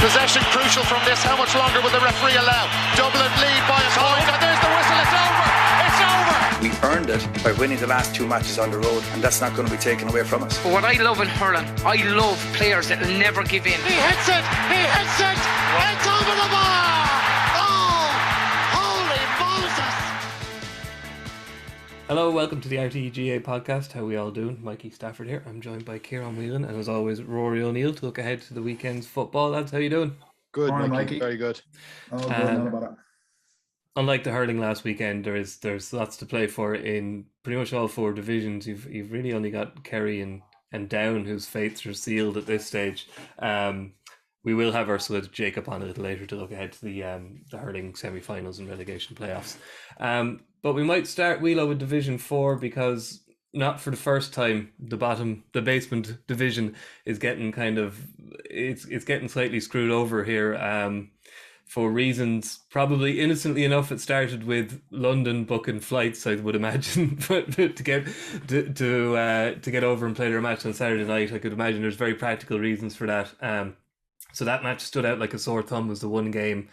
Possession crucial from this. How much longer will the referee allow? Dublin lead by a point, and there's the whistle. It's over. It's over. We earned it by winning the last 2 matches on the road, and that's not going to be taken away from us. But what I love in hurling, I love players that will never give in. He hits it. It's over the bar. Oh, holy Moses. Hello, welcome to the RTÉ GAA Podcast. How are we all doing? Mikey, Stafford here. I'm joined by Ciaran Whelan and as always Rory O'Neill to look ahead to the weekend's football. Lads, how you doing? Good, Morning, Mikey. Mikey. Very good. Oh, good. None about it. Unlike the hurling last weekend, there's lots to play for in pretty much all 4 divisions. You've really only got Kerry and Down whose fates are sealed at this stage. We will have Ursula Jacob on a little later to look ahead to the hurling semi-finals and relegation playoffs. But we might start, Wheelo, with Division 4 because not for the first time the basement division is getting it's getting slightly screwed over here. For reasons probably innocently enough, it started with London booking flights, I would imagine, but to get over and play their match on Saturday night, I could imagine there's very practical reasons for that. So that match stood out like a sore thumb, was the one game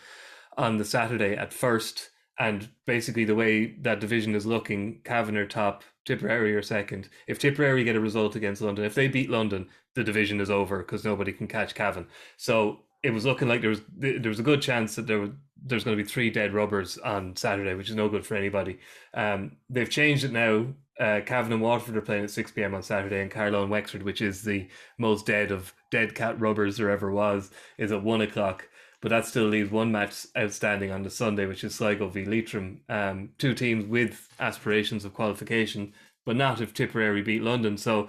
on the Saturday at first, and basically the way that division is looking, Cavan are top, Tipperary are second. If Tipperary get a result against London, if they beat London, the division is over because nobody can catch Cavan. So it was looking like there was a good chance that there's going to be 3 dead rubbers on Saturday, which is no good for anybody. They've changed it now. Cavan and Waterford are playing at 6 p.m. on Saturday, and Carlow and Wexford, which is the most dead of dead cat rubbers there ever was, is at 1 o'clock. But that still leaves one match outstanding on the Sunday, which is Sligo v Leitrim. 2 teams with aspirations of qualification, but not if Tipperary beat London. So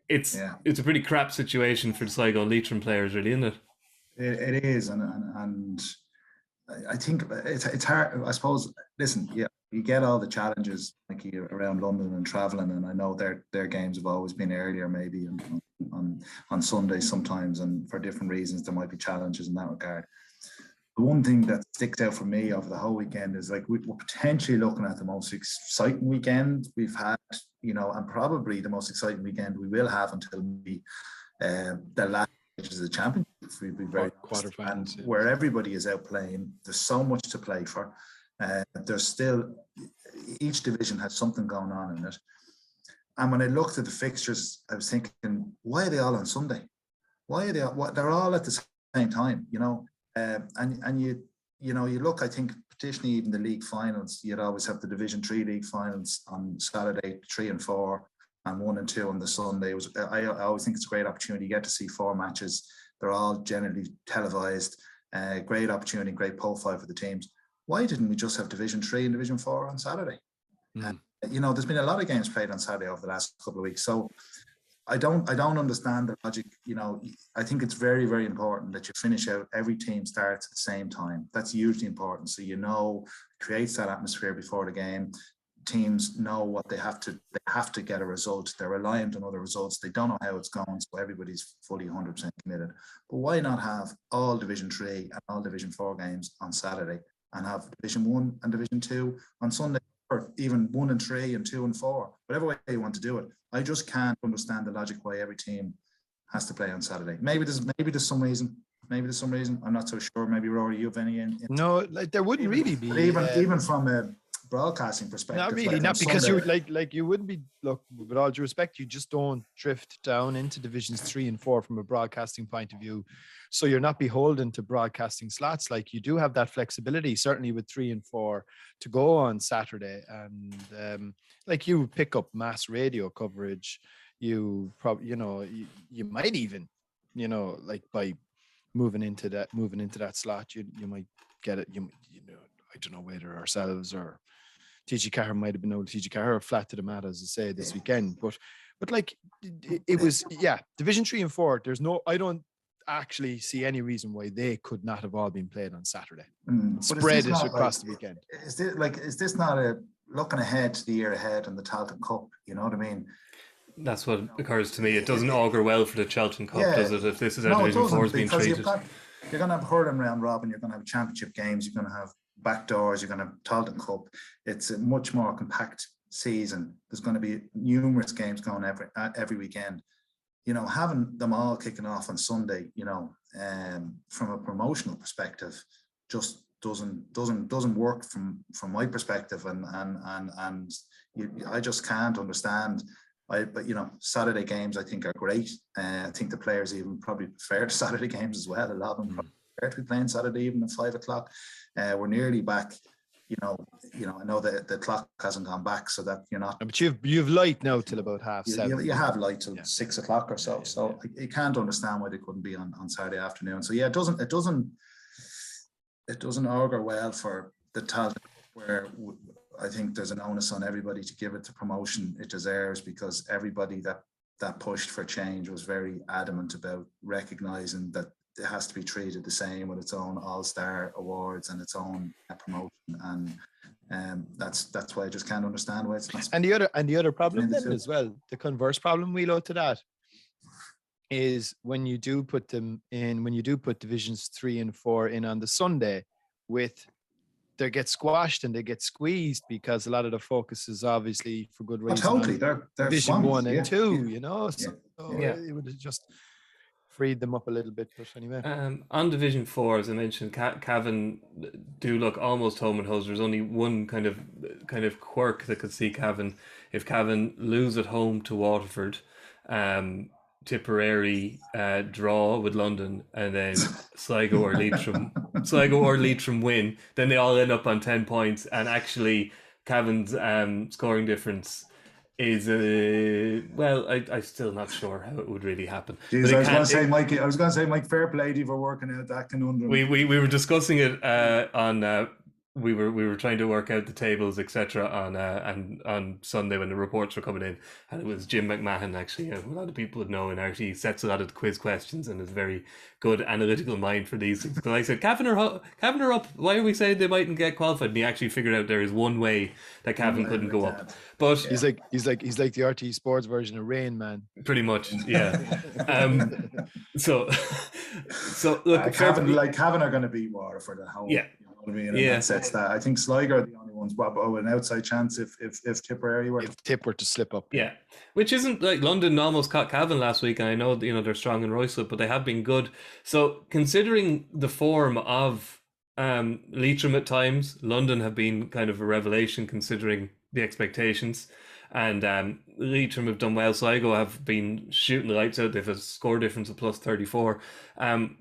it's a pretty crap situation for the Sligo and Leitrim players, really, isn't it? It is, and I think it's hard. I suppose. Listen, yeah, you get all the challenges like around London and travelling, and I know their games have always been earlier, maybe on Sundays sometimes, and for different reasons there might be challenges in that regard. The one thing that sticks out for me over the whole weekend is like we're potentially looking at the most exciting weekend we've had, and probably the most exciting weekend we will have until the last stages of the championship. We'd be very quarterfinals, and where everybody is out playing. There's so much to play for. There's still, each division has something going on in it. And when I looked at the fixtures, I was thinking, why are they all on Sunday? Why are they all, they're all at the same time, and you look, I think, particularly even the league finals, you'd always have the Division 3 league finals on Saturday, 3 and 4, and 1 and 2 on the Sunday. I always think it's a great opportunity. You get to see 4 matches. They're all generally televised. Great opportunity, great profile for the teams. Why didn't we just have Division 3 and Division 4 on Saturday? There's been a lot of games played on Saturday over the last couple of weeks. So I don't understand the logic. I think it's very, very important that you finish out, every team starts at the same time. That's hugely important. So creates that atmosphere before the game. Teams know what they have to get a result. They're reliant on other results. They don't know how it's going, so everybody's fully 100% committed. But why not have all Division 3 and all Division 4 games on Saturday and have Division 1 and Division 2 on Sunday, or even 1 and 3 and 2 and 4, whatever way you want to do it. I just can't understand the logic why every team has to play on Saturday. Maybe there's some reason. I'm not so sure. Maybe Rory, you have any? No, there wouldn't really be. Even from a broadcasting perspective, not really, not because you you wouldn't be. Look, with all due respect, you just don't drift down into divisions 3 and 4 from a broadcasting point of view, so you're not beholden to broadcasting slots. Like, you do have that flexibility, certainly with 3 and 4, to go on Saturday, and like, you pick up mass radio coverage. You probably, you might even, like, by moving into that slot, you might get it. I don't know whether ourselves or TG Carr might have been able to. TG Carr flat to the mat, as I say, this weekend. But like, it was, Division 3 and 4. I don't actually see any reason why they could not have all been played on Saturday. Spread it across the weekend. Is this not a looking ahead to the year ahead and the Tailteann Cup? You know what I mean? That's what occurs to me. It doesn't augur well for the Tailteann Cup, does it? If this is how Division 4 is being treated. You're going to have hurling round robin. You're going to have championship games. You're going to have backdoors. You're going to have Tailteann Cup. It's a much more compact season. There's going to be numerous games going every weekend. Having them all kicking off on Sunday, from a promotional perspective just doesn't work from my perspective, and I just can't understand. But Saturday games I think are great. I think the players even probably prefer Saturday games as well. A lot of them prefer to be playing Saturday evening at 5 o'clock. We're nearly back. I know that the clock hasn't gone back, so that you're not. But you've light now till about 7:30. You have light till 6 o'clock or so. So I can't understand why they couldn't be on Saturday afternoon. So it doesn't augur well for the talent, where I think there's an onus on everybody to give it the promotion it deserves, because everybody that pushed for change was very adamant about recognising that it has to be treated the same, with its own All-Star awards and its own promotion, and that's why I just can't understand why it's not. And the other problem then as well, the converse problem we load to that, is when you do put them in, when you do put divisions 3 and 4 in on the Sunday, they get squashed and they get squeezed, because a lot of the focus is obviously, for good reason, totally. They're Division 1 and 2, it would have just freed them up a little bit. But anyway, on Division 4, as I mentioned, Cavan do look almost home and hosed. There's only one kind of quirk that could see Cavan. If Cavan lose at home to Waterford, Tipperary draw with London, and then Sligo or Leitrim win, then they all end up on 10 points. And actually Cavan's scoring difference is I'm still not sure how it would really happen. Jeez, I was going to say, Mike, fair play to you for working out that conundrum. We were discussing it on we were trying to work out the tables, etc. on Sunday when the reports were coming in, and it was Jim McMahon, actually, a lot of people would know in RTÉ, sets a lot of the quiz questions and is very good analytical mind for these things. Because I said, Cavan are up. Why are we saying they mightn't get qualified? And he actually figured out there is one way that Cavan couldn't go up. But he's like the RTÉ Sports version of Rain Man. Pretty much, yeah. So look, Cavan are going to beat Waterford at home. Yeah. I mean, that sets that. I think Sligo are the only ones, but an outside chance if Tipperary were to slip up. Yeah, which isn't like London almost caught Cavan last week, and I know they're strong in Royce, but they have been good. So considering the form of Leitrim at times, London have been kind of a revelation considering the expectations, and Leitrim have done well. Sligo have been shooting the lights out. They've a score difference of plus 34.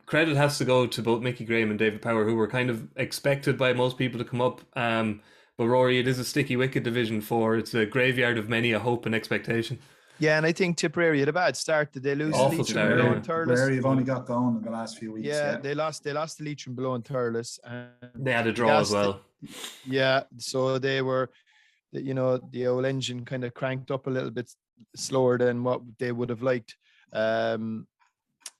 Credit has to go to both Mickey Graham and David Power, who were kind of expected by most people to come up. But Rory, it is a sticky wicket Division 4. It's a graveyard of many a hope and expectation. Yeah, and I think Tipperary had a bad start. Did they lose Awful Leitrim start, below in Thurles? Tipperary have only got going in the last few weeks. Yeah, they lost to Leitrim below in Thurles. They had a draw as well. So they were, the old engine kind of cranked up a little bit slower than what they would have liked.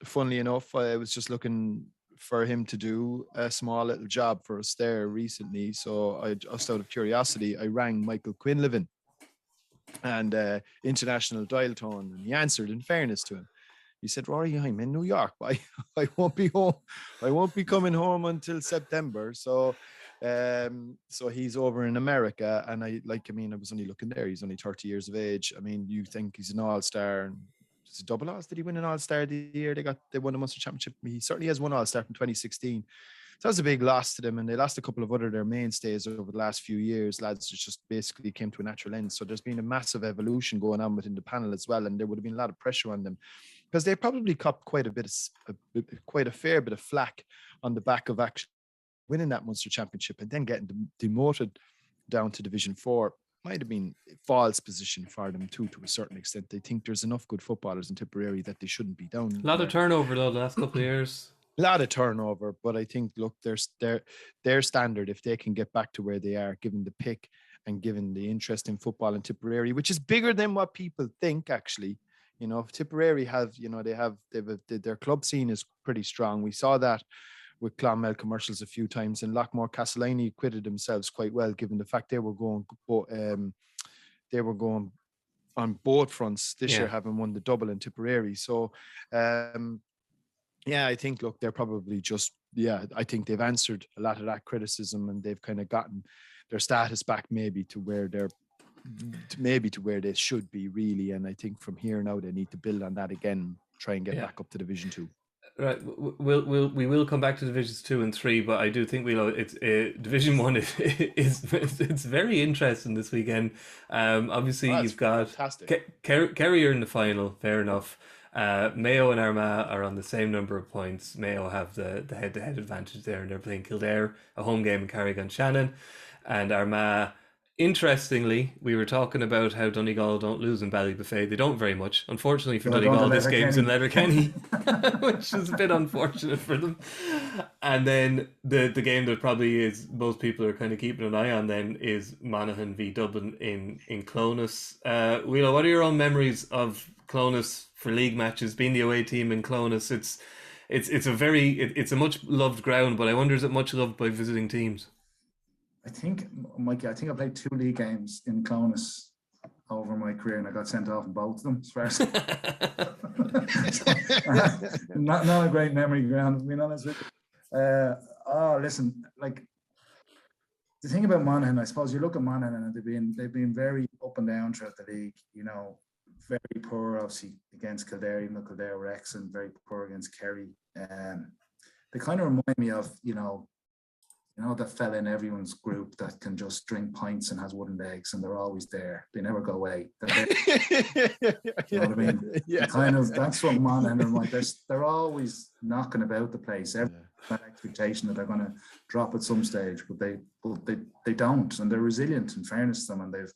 Funnily enough, I was just looking for him to do a small little job for us there recently. So I just out of curiosity, I rang Michael Quinlivan and international dial tone, and he answered in fairness to him. He said, "Rory, I'm in New York, but I won't be home. I won't be coming home until September." So he's over in America, and I was only looking there. He's only 30 years of age. I mean, you think he's an all-star, and it's a double All. Did he win an all-star the year they won the Munster Championship? He certainly has one all-star from 2016. So that was a big loss to them, and they lost a couple of their mainstays over the last few years. Lads just basically came to a natural end. So there's been a massive evolution going on within the panel as well, and there would have been a lot of pressure on them, because they probably copped quite a fair bit of flack on the back of actually winning that Munster Championship and then getting demoted down to Division 4. Might have been a false position for them too, to a certain extent. They think there's enough good footballers in Tipperary that they shouldn't be down. A lot of turnover though the last couple of years. A lot of turnover, but I think, look, their standard, if they can get back to where they are, given the pick and given the interest in football in Tipperary, which is bigger than what people think, actually. Tipperary their club scene is pretty strong. We saw that with Clonmel commercials a few times, and Lockmore Castleiney acquitted themselves quite well, given the fact they were going on both fronts this year, having won the double in Tipperary. So, I think, look, they're probably I think they've answered a lot of that criticism, and they've kind of gotten their status back maybe to where they should be, really. And I think from here now they need to build on that again, try and get back up to Division 2. Right, we will come back to divisions 2 and 3, but I do think it's Division 1 is it's very interesting this weekend. Obviously you've got Kerry are in the final, fair enough. Mayo and Armagh are on the same number of points. Mayo have the head-to-head advantage there, and they're playing Kildare, a home game in Carrick-on-Shannon, and Armagh. Interestingly, we were talking about how Donegal don't lose in Ballybuffet. They don't very much. Unfortunately for Donegal, this game's in Letterkenny, which is a bit unfortunate for them. And then the game that probably is most people are kind of keeping an eye on then is Monaghan v Dublin in Clonus. Wheeler, what are your own memories of Clonus for league matches? Being the away team in Clonus, it's a much loved ground, but I wonder, is it much loved by visiting teams? I think, Mikey, I played 2 league games in Clonus over my career, and I got sent off in both of them. Not a great memory ground, to be honest with you. Listen, like the thing about Monaghan, I suppose you look at Monaghan and they've been very up and down throughout the league. You know, very poor obviously against Kildare, even though Kildare were excellent, very poor against Kerry. They kind of remind me of, you know, that fella in everyone's group that can just drink pints and has wooden legs, and they're always there. They never go away. You know what I mean? Yeah. That's what Monaghan are like. They're always knocking about the place. That expectation that they're going to drop at some stage, but they don't, and they're resilient. In fairness to them, and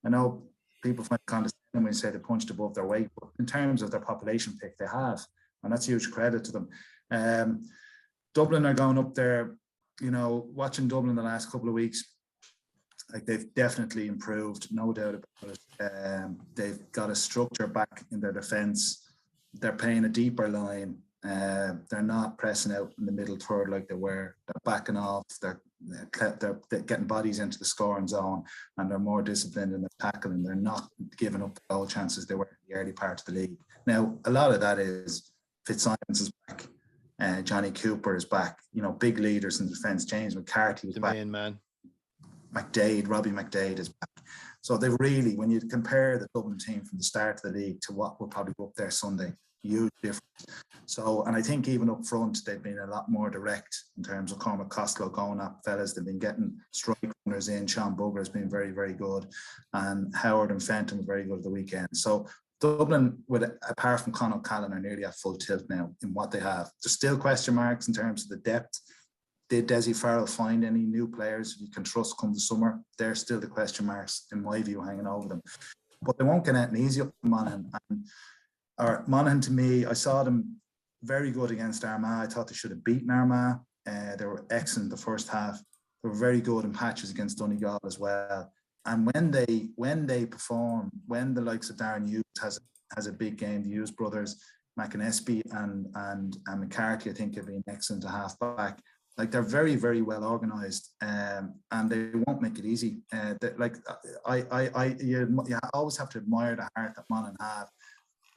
I know people find condescending when you say they punched above their weight, but in terms of their population pick, they have, and that's huge credit to them. Dublin are going up there. You know, watching Dublin the last couple of weeks, like they've definitely improved, no doubt about it. They've got a structure back in their defence. They're playing a deeper line. They're not pressing out in the middle third like they were. They're backing off. They're getting bodies into the scoring zone, and they're more disciplined in their tackling. They're not giving up the goal chances they were in the early part of the league. Now, a lot of that is Fitzsimons is back. Johnny Cooper is back. You know, big leaders in the defence. James McCarthy was back. The main man. Robbie McDade is back. So they've really, when you compare the Dublin team from the start of the league to what will probably go up there Sunday, huge difference. So, and I think even up front, they've been a lot more direct in terms of Cormac Costello going up fellas. They've been getting strike runners in. Sean Bugger has been very, very good. And Howard and Fenton were very good at the weekend. So Dublin, apart from Conor Callan, are nearly at full tilt now in what they have. There's still question marks in terms of the depth. Did Desi Farrell find any new players you can trust come the summer? They're still the question marks, in my view, hanging over them. But they won't get anything easy up Monaghan. Monaghan, to me, I saw them very good against Armagh. I thought they should have beaten Armagh. They were excellent the first half. They were very good in patches against Donegal as well. And when they perform, when the likes of Darren Hughes has a big game, the Hughes brothers, McInnesby and McCarthy, I think have been excellent to half back. Like they're very, very well organised, and they won't make it easy. You always have to admire the heart that Monaghan have,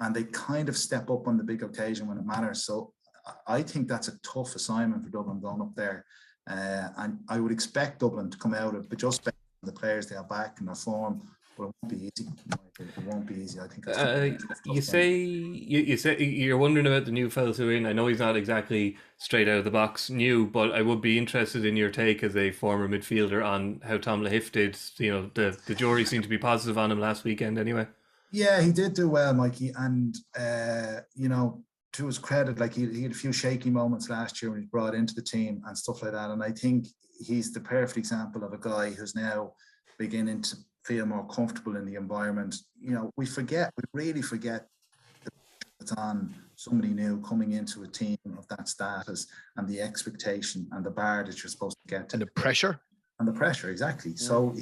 and they kind of step up on the big occasion when it matters. So I think that's a tough assignment for Dublin going up there, and I would expect Dublin to come out of, but just the players they are back in their form, but it won't be easy. It won't be easy. I think that's you say you're wondering about the new fellas who are in. I know he's not exactly straight out of the box new, but I would be interested in your take as a former midfielder on how Tom Lahiff did. You know, the jury seemed to be positive on him last weekend anyway. Yeah, he did do well, Mikey, and you know, to his credit, like he had a few shaky moments last year when he was brought into the team and stuff like that, and I think he's the perfect example of a guy who's now beginning to feel more comfortable in the environment. You know, we really forget that's on somebody new coming into a team of that status and the expectation and the bar that you're supposed to get to. And the pressure. And the pressure, exactly. Yeah. So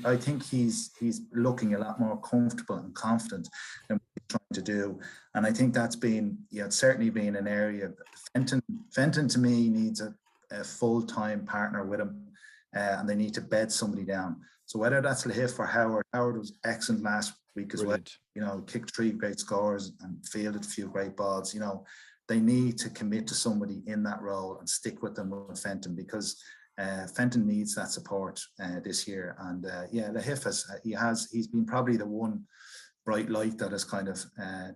I think he's looking a lot more comfortable and confident than what he's trying to do. And I think that's it's certainly been an area. Fenton to me needs a full-time partner with him, and they need to bed somebody down. So whether that's Lahiff or Howard was excellent last week as well. You know, kicked 3 great scores and fielded a few great balls. You know, they need to commit to somebody in that role and stick with them with Fenton, because Fenton needs that support this year. And Lahiff he's been probably the one bright light that has kind of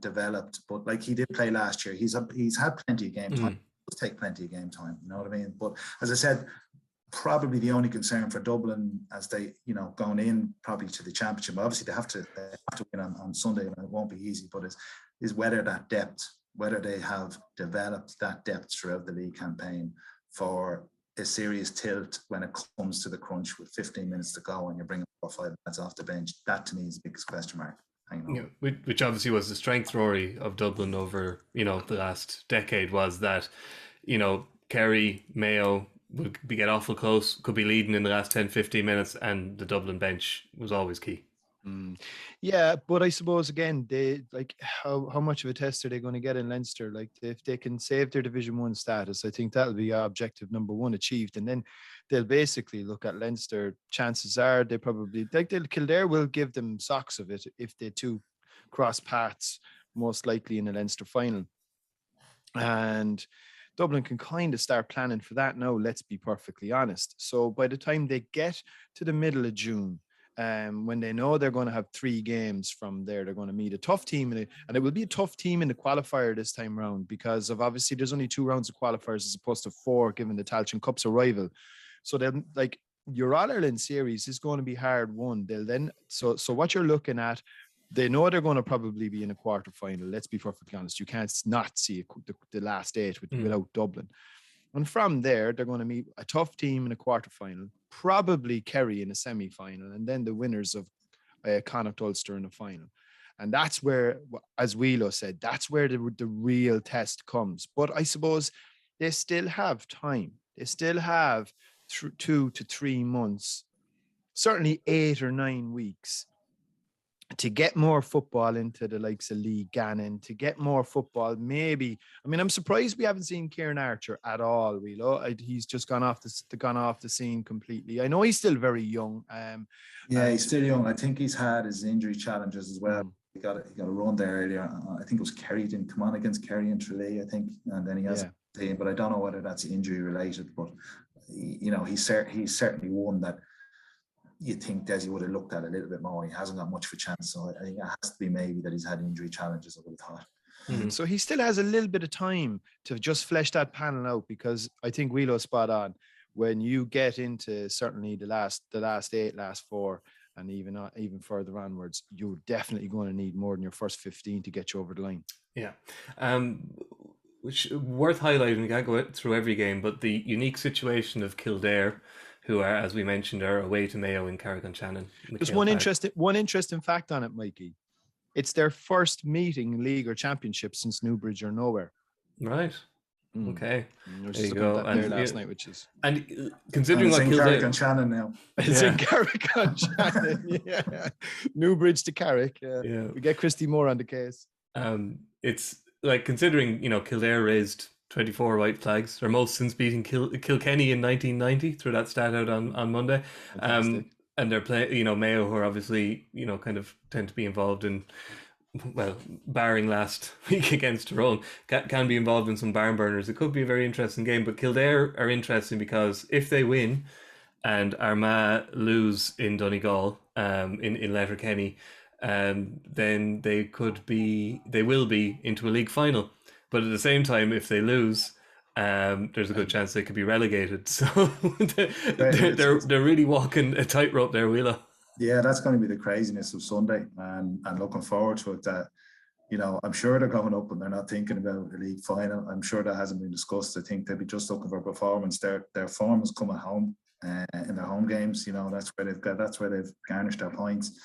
developed. But like he did play last year, he's had plenty of game time. Does take plenty of game time, you know what I mean? But as I said, probably the only concern for Dublin as they, going in probably to the championship. Obviously, they have to win on Sunday, and it won't be easy. But is whether that depth, whether they have developed that depth throughout the league campaign for a serious tilt when it comes to the crunch with 15 minutes to go and you're bringing 4 or 5 lads off the bench. That to me is the biggest question mark. Yeah, which obviously was the strength, Rory, of Dublin over the last decade, was that Kerry, Mayo would get awful close, could be leading in the last 10-15 minutes, and the Dublin bench was always key. Yeah, but I suppose again, they how much of a test are they going to get in Leinster? Like, if they can save their Division 1 status, I think that'll be objective number 1 achieved, and then they'll basically look at Leinster. Chances are they probably Kildare will give them socks of it if they two cross paths, most likely in a Leinster final, and Dublin can kind of start planning for that now. Let's be perfectly honest. So by the time they get to the middle of June, when they know they're going to have 3 games from there, they're going to meet a tough team, and it will be a tough team in the qualifier this time round, because of obviously there's only 2 rounds of qualifiers as opposed to 4, given the Tailteann Cup's arrival. So they'll your All-Ireland series is going to be hard won. They'll then so what you're looking at, they know they're going to probably be in a quarter final. Let's be perfectly honest. You can't not see the last 8 without Dublin. And from there, they're going to meet a tough team in a quarterfinal, probably Kerry in a semi-final, and then the winners of Connacht Ulster in a final. And that's where, as Whelan said, that's where the real test comes. But I suppose they still have time. They still have 2 to 3 months, certainly 8 or 9 weeks, to get more football into the likes of League Gannon, to get more football. Maybe, I mean, I'm surprised we haven't seen Ciaran Archer at all. He's just gone off the scene completely. I know he's still very young. He's still young. I think he's had his injury challenges as well. He got a run there earlier. I think it was Kerry, didn't come on against Kerry and Tralee, I think, and then he has a team. But I don't know whether that's injury related. But he's certainly one that you think Desi would have looked at a little bit more. He hasn't got much of a chance, so I think it has to be maybe that he's had injury challenges, I would have thought. Mm-hmm. So he still has a little bit of time to just flesh that panel out, because I think Whelan's spot on. When you get into certainly the last 8, last 4, and even further onwards, you're definitely going to need more than your first 15 to get you over the line. Yeah. Which worth highlighting, we can't go through every game, but the unique situation of Kildare, who are, as we mentioned, are away to Mayo in Carrick-on-Shannon. There's one interesting fact on it, Mikey. It's their first meeting, league or championship, since Newbridge or nowhere. Right. Okay. There you go. There last night, which is, and considering what Kildare, Carrick-on-Shannon now. It's in Carrick-on-Shannon. Yeah. Newbridge to Carrick. Yeah. We get Christy Moore on the case. It's like, considering Kildare raised 24 white flags, their most since beating Kilkenny in 1990. Threw that stat out on Monday. And they're playing, Mayo, who are obviously, kind of tend to be involved in, well, barring last week against Tyrone, can be involved in some barn burners. It could be a very interesting game, but Kildare are interesting because if they win and Armagh lose in Donegal, in Letterkenny, then they will be into a league final. But at the same time, if they lose, there's a good chance they could be relegated. So they're really walking a tightrope there, Whelan. Yeah, that's going to be the craziness of Sunday, and looking forward to it. That I'm sure they're going up and they're not thinking about the league final. I'm sure that hasn't been discussed. I think they'll be just looking for performance. Their form has come at home in their home games. That's where they've garnished their points.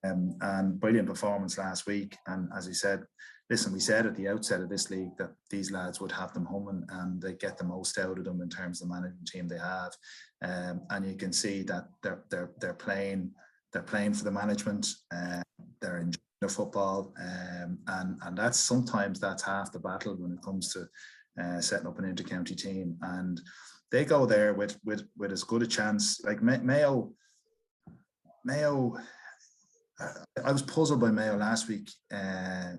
And brilliant performance last week. And as he said, listen, we said at the outset of this league that these lads would have them humming and they get the most out of them in terms of the management team they have. And you can see that they're playing for the management. They're enjoying their football, and that's half the battle when it comes to setting up an inter-county team. And they go there with as good a chance. Like Mayo. I was puzzled by Mayo last week. I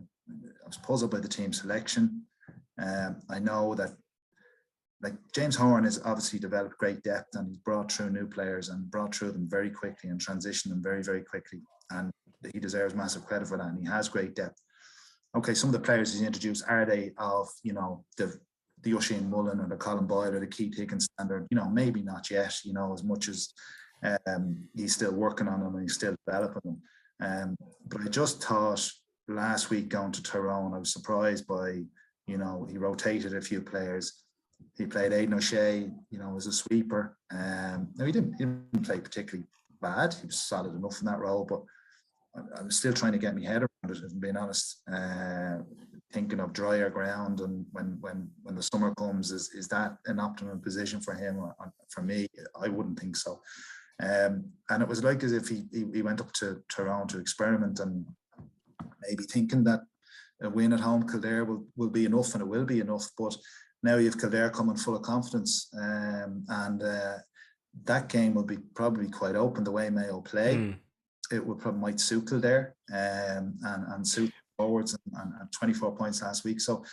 was puzzled by the team selection. I know that, like, James Horan has obviously developed great depth, and he's brought through new players and brought through them very quickly and transitioned them very, very quickly. And he deserves massive credit for that, and he has great depth. Okay, some of the players he's introduced, are they of, you know, the Ciaran Whelan or the Colin Boyle or the Keith Higgins standard? You know, maybe not yet, you know, as much as he's still working on them and he's still developing them. But I just thought last week going to Tyrone, I was surprised by, you know, he rotated a few players. He played Aidan O'Shea, you know, as a sweeper. No, he didn't play particularly bad. He was solid enough in that role, but I was still trying to get my head around it, if I'm being honest. Thinking of drier ground, and when the summer comes, is that an optimum position for him? For me, I wouldn't think so. And it was like as if he went up to Tyrone to experiment, and maybe thinking that a win at home Kildare will be enough, and it will be enough. But now you have Kildare coming full of confidence, and that game will be probably quite open the way Mayo play. It would probably might suit Kildare and suit forwards, and 24 points last week. So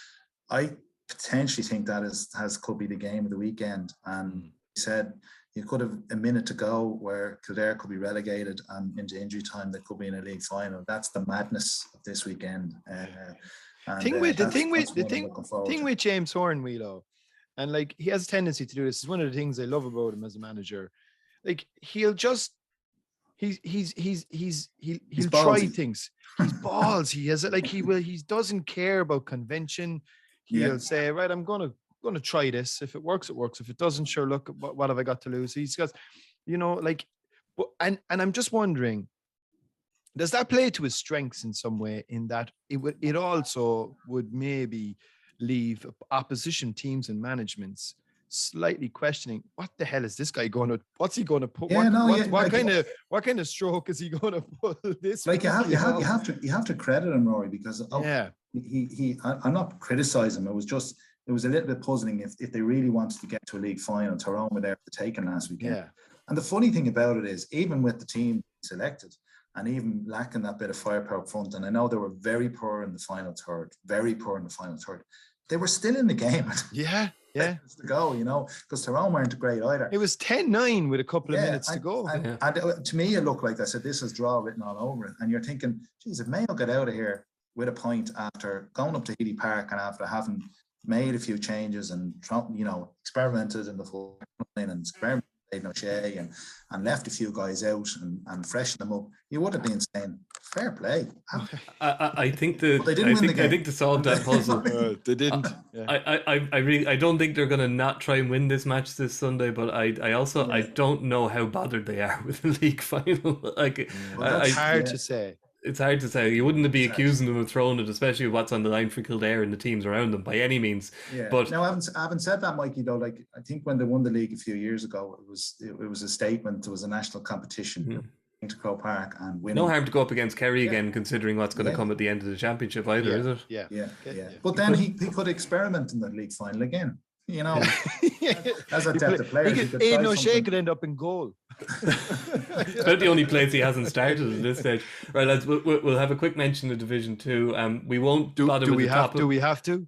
I potentially think that could be the game of the weekend. And he said you could have a minute to go where Kildare could be relegated and into injury time. That could be in a league final. That's the madness of this weekend. The thing with James Horan, Wheelo, and like he has a tendency to do this. Is one of the things I love about him as a manager. Like he'll just he'll try things. He's balls. He has it. Like he doesn't care about convention. He'll say, right, I'm gonna try this. If it works, it works. If it doesn't, sure, look, what have I got to lose? He's got, you know, like, but and I'm just wondering, does that play to his strengths in some way? In that it also would maybe leave opposition teams and managements slightly questioning, what the hell is this guy going to? What's he going to put? What kind of stroke is he going to put this? Like you have to credit him, Rory, because I'm not criticizing him. It was a little bit puzzling if they really wanted to get to a league final. Tyrone were there for the taking last weekend. Yeah. And the funny thing about it is, even with the team selected and even lacking that bit of firepower up front, and I know they were very poor in the final third, they were still in the game. Yeah. To go, you know, because Tyrone weren't great either. It was 10-9 with a couple of minutes to go. And to me, it looked like, I said, this is draw written all over it. And you're thinking, geez, if Mayo got out of here with a point after going up to Healy Park and after having made a few changes and, you know, experimented in the full line and experimented with O'Shea and left a few guys out and freshened them up, you would have been saying, fair play. I think to solve that puzzle, they didn't. I don't think they're going to not try and win this match this Sunday, but I don't know how bothered they are with the league final. It's hard to say. It's hard to say. You wouldn't be accusing them of throwing it, especially with what's on the line for Kildare and the teams around them, by any means. Yeah. But now, I haven't said that, Mikey, though. Like, I think when they won the league a few years ago, it was a statement. It was a national competition. To Croke Park and win. No harm to go up against Kerry again, considering what's going to come at the end of the championship either, is it? Yeah. But then he could experiment in the league final again. You know, as a depth of players, Aidan O'Shea could end up in goal. It's about the only place he hasn't started at this stage. Right, lads, we'll have a quick mention of Division 2. We won't bother with the top. Do we have to?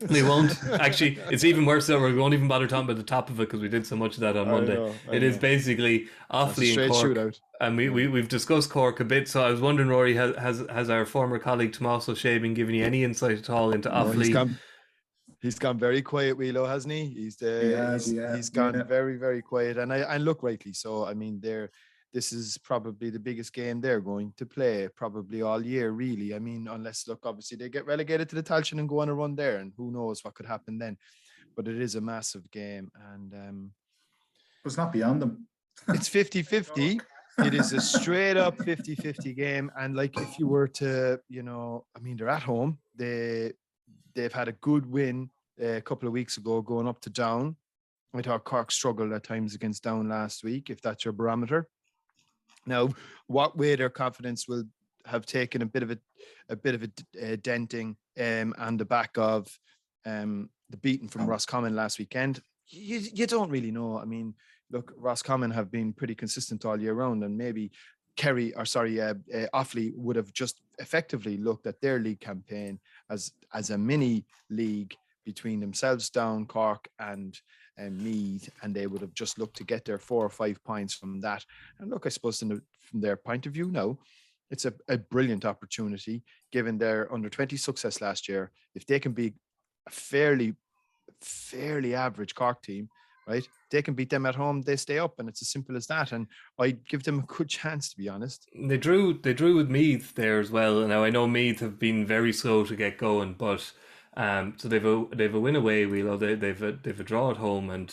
We won't. Actually, it's even worse though. We won't even bother talking about the top of it because we did so much of that on Monday. It is basically Offaly and Cork. Shootout. And we've discussed Cork a bit, so I was wondering, Rory, has our former colleague Tomás O'Shea been giving you any insight at all into Offaly? He's gone very quiet, Wheelo, hasn't he? He's gone very, very quiet, and look, rightly so. I mean, this is probably the biggest game they're going to play probably all year, really. I mean, unless, look, obviously they get relegated to the Tailteann and go on a run there, and who knows what could happen then. But it is a massive game, and it's not beyond them. It's 50-50. It is a straight up 50-50 game. And like, if you were to, you know, I mean, they're at home. They've had a good win a couple of weeks ago going up to Down. I thought Cork struggled at times against Down last week, if that's your barometer. Now, what way their confidence will have taken a bit of a denting on the back of the beating from Roscommon last weekend, you don't really know. I mean, look, Roscommon have been pretty consistent all year round, and maybe Offaly would have just effectively looked at their league campaign as a mini league between themselves, Down, Cork, and Meath, and they would have just looked to get their 4 or 5 points from that. And look, I suppose from their point of view now, it's a brilliant opportunity given their under-20 success last year. If they can be a fairly average Cork team, right? They can beat them at home, they stay up, and it's as simple as that. And I give them a good chance, to be honest. They drew with Meath there as well. Now I know Meath have been very slow to get going, but so they've a win away. They've a draw at home, and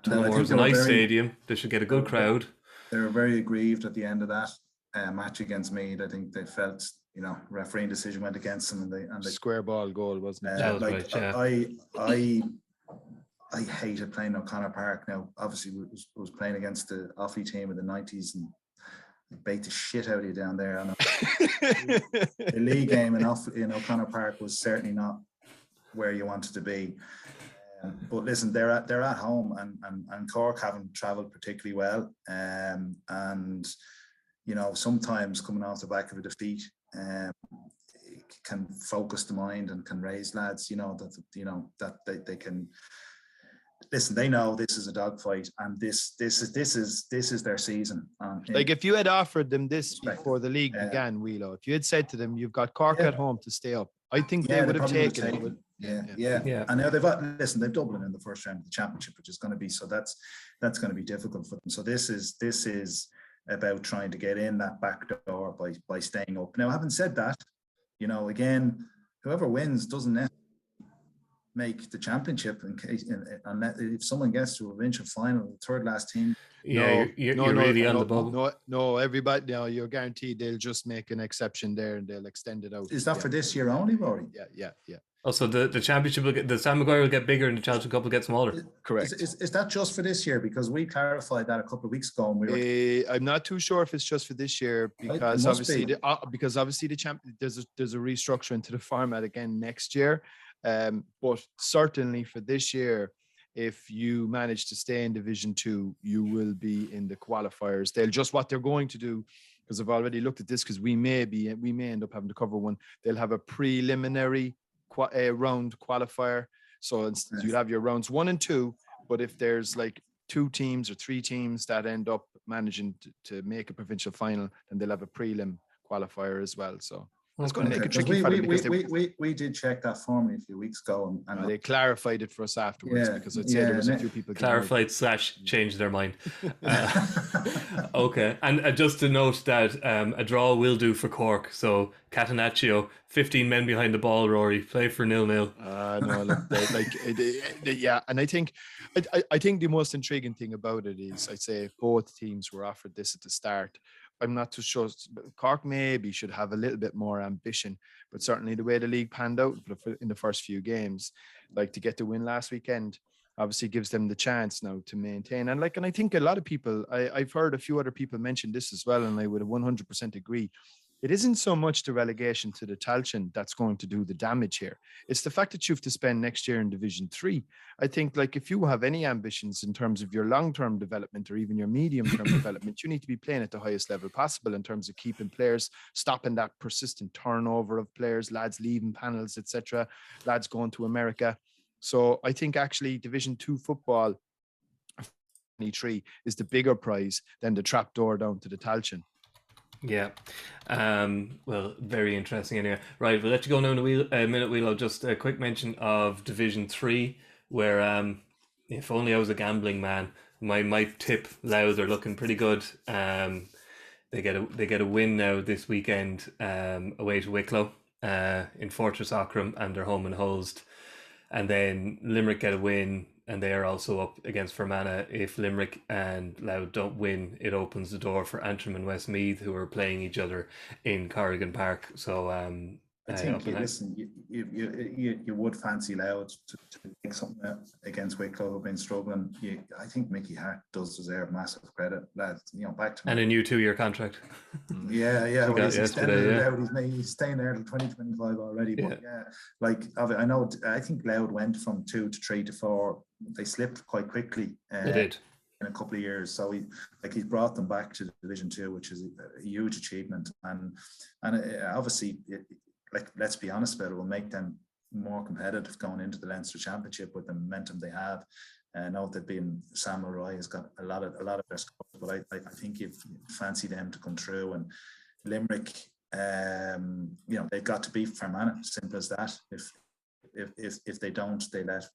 Tullamore a nice stadium. They should get a good crowd. They were very aggrieved at the end of that match against Meath. I think they felt refereeing decision went against them, and they square ball goal, wasn't it? That was right, yeah. I hated playing O'Connor Park. Now, obviously, was playing against the Offaly team in the 90s and baked the shit out of you down there. The league game in O'Connor Park was certainly not where you wanted to be. But listen, they're at home, and Cork haven't travelled particularly well. And sometimes coming off the back of a defeat can focus the mind and can raise lads. That they can. Listen, they know this is a dogfight, and this is their season. Like if you had offered them this before the league began, Wheelo, if you had said to them, "You've got Cork at home to stay up," I think they would have taken it. Yeah. And now they've Dublin in the first round of the championship, which is going to be that's going to be difficult for them. So this is about trying to get in that back door by staying up. Now, having said that, again, whoever wins doesn't necessarily make the championship if someone gets to a provincial final, the third last team. You're really on the bubble. No, everybody. No, you're guaranteed they'll just make an exception there and they'll extend it out. Is that for this year only, Rory? Yeah. Also, the championship the Sam Maguire will get bigger and the Championship Cup will get smaller. Correct. Is that just for this year? Because we clarified that a couple of weeks ago, and I'm not too sure if it's just for this year because obviously the there's a restructure into the format again next year. But certainly for this year, if you manage to stay in Division 2, you will be in the qualifiers. What they're going to do, because I've already looked at this, because we may end up having to cover one. They'll have a preliminary round qualifier. So you'll have your rounds 1 and 2. But if there's like 2 teams or 3 teams that end up managing to make a provincial final, then they'll have a prelim qualifier as well. So it's going to make it tricky for them because we did check that formally a few weeks ago, and they clarified it for us afterwards because I'd say there was a few people clarified / changed their mind. Okay, and just to note that a draw will do for Cork. So Catenaccio, 15 men behind the ball. Rory, play for 0-0. And I think the most intriguing thing about it is I'd say if both teams were offered this at the start. I'm not too sure. Cork maybe should have a little bit more ambition, but certainly the way the league panned out in the first few games, like to get the win last weekend, obviously gives them the chance now to maintain. And I think a lot of people, I've heard a few other people mention this as well, and I would 100% agree. It isn't so much the relegation to the Tailteann that's going to do the damage here. It's the fact that you have to spend next year in Division 3. I think if you have any ambitions in terms of your long-term development or even your medium-term development, you need to be playing at the highest level possible in terms of keeping players, stopping that persistent turnover of players, lads leaving panels, etc., lads going to America. So I think actually Division 2 football 23 is the bigger prize than the trapdoor down to the Tailteann. Yeah. Well, very interesting anyway. Right, we'll let you go now in a minute, Wheelo. Just a quick mention of Division 3, where if only I was a gambling man, my tip Louth are looking pretty good. They get a win now this weekend away to Wicklow in Fortress Aughrim, and they're home and hosed. And then Limerick get a win, and they are also up against Fermanagh. If Limerick and Louth don't win, it opens the door for Antrim and Westmeath, who are playing each other in Corrigan Park. So I think you would fancy Louth to make something against Wicklow, who've been struggling. I think Mickey Hart does deserve massive credit. Lads, back to and a new 2-year contract. Yeah. Well, he's extended it out. He's staying there till 2025 already. But I think Louth went from 2 to 3 to 4. They slipped quite quickly. They did. In a couple of years, so he's brought them back to Division 2, which is a huge achievement, and obviously, let's be honest about it, will make them more competitive going into the Leinster Championship with the momentum they have. I know that being Sam Roy has got a lot of their scores, but I think you fancy them to come through, and Limerick, they've got to beat Fermanagh. Simple as that. If they don't, they let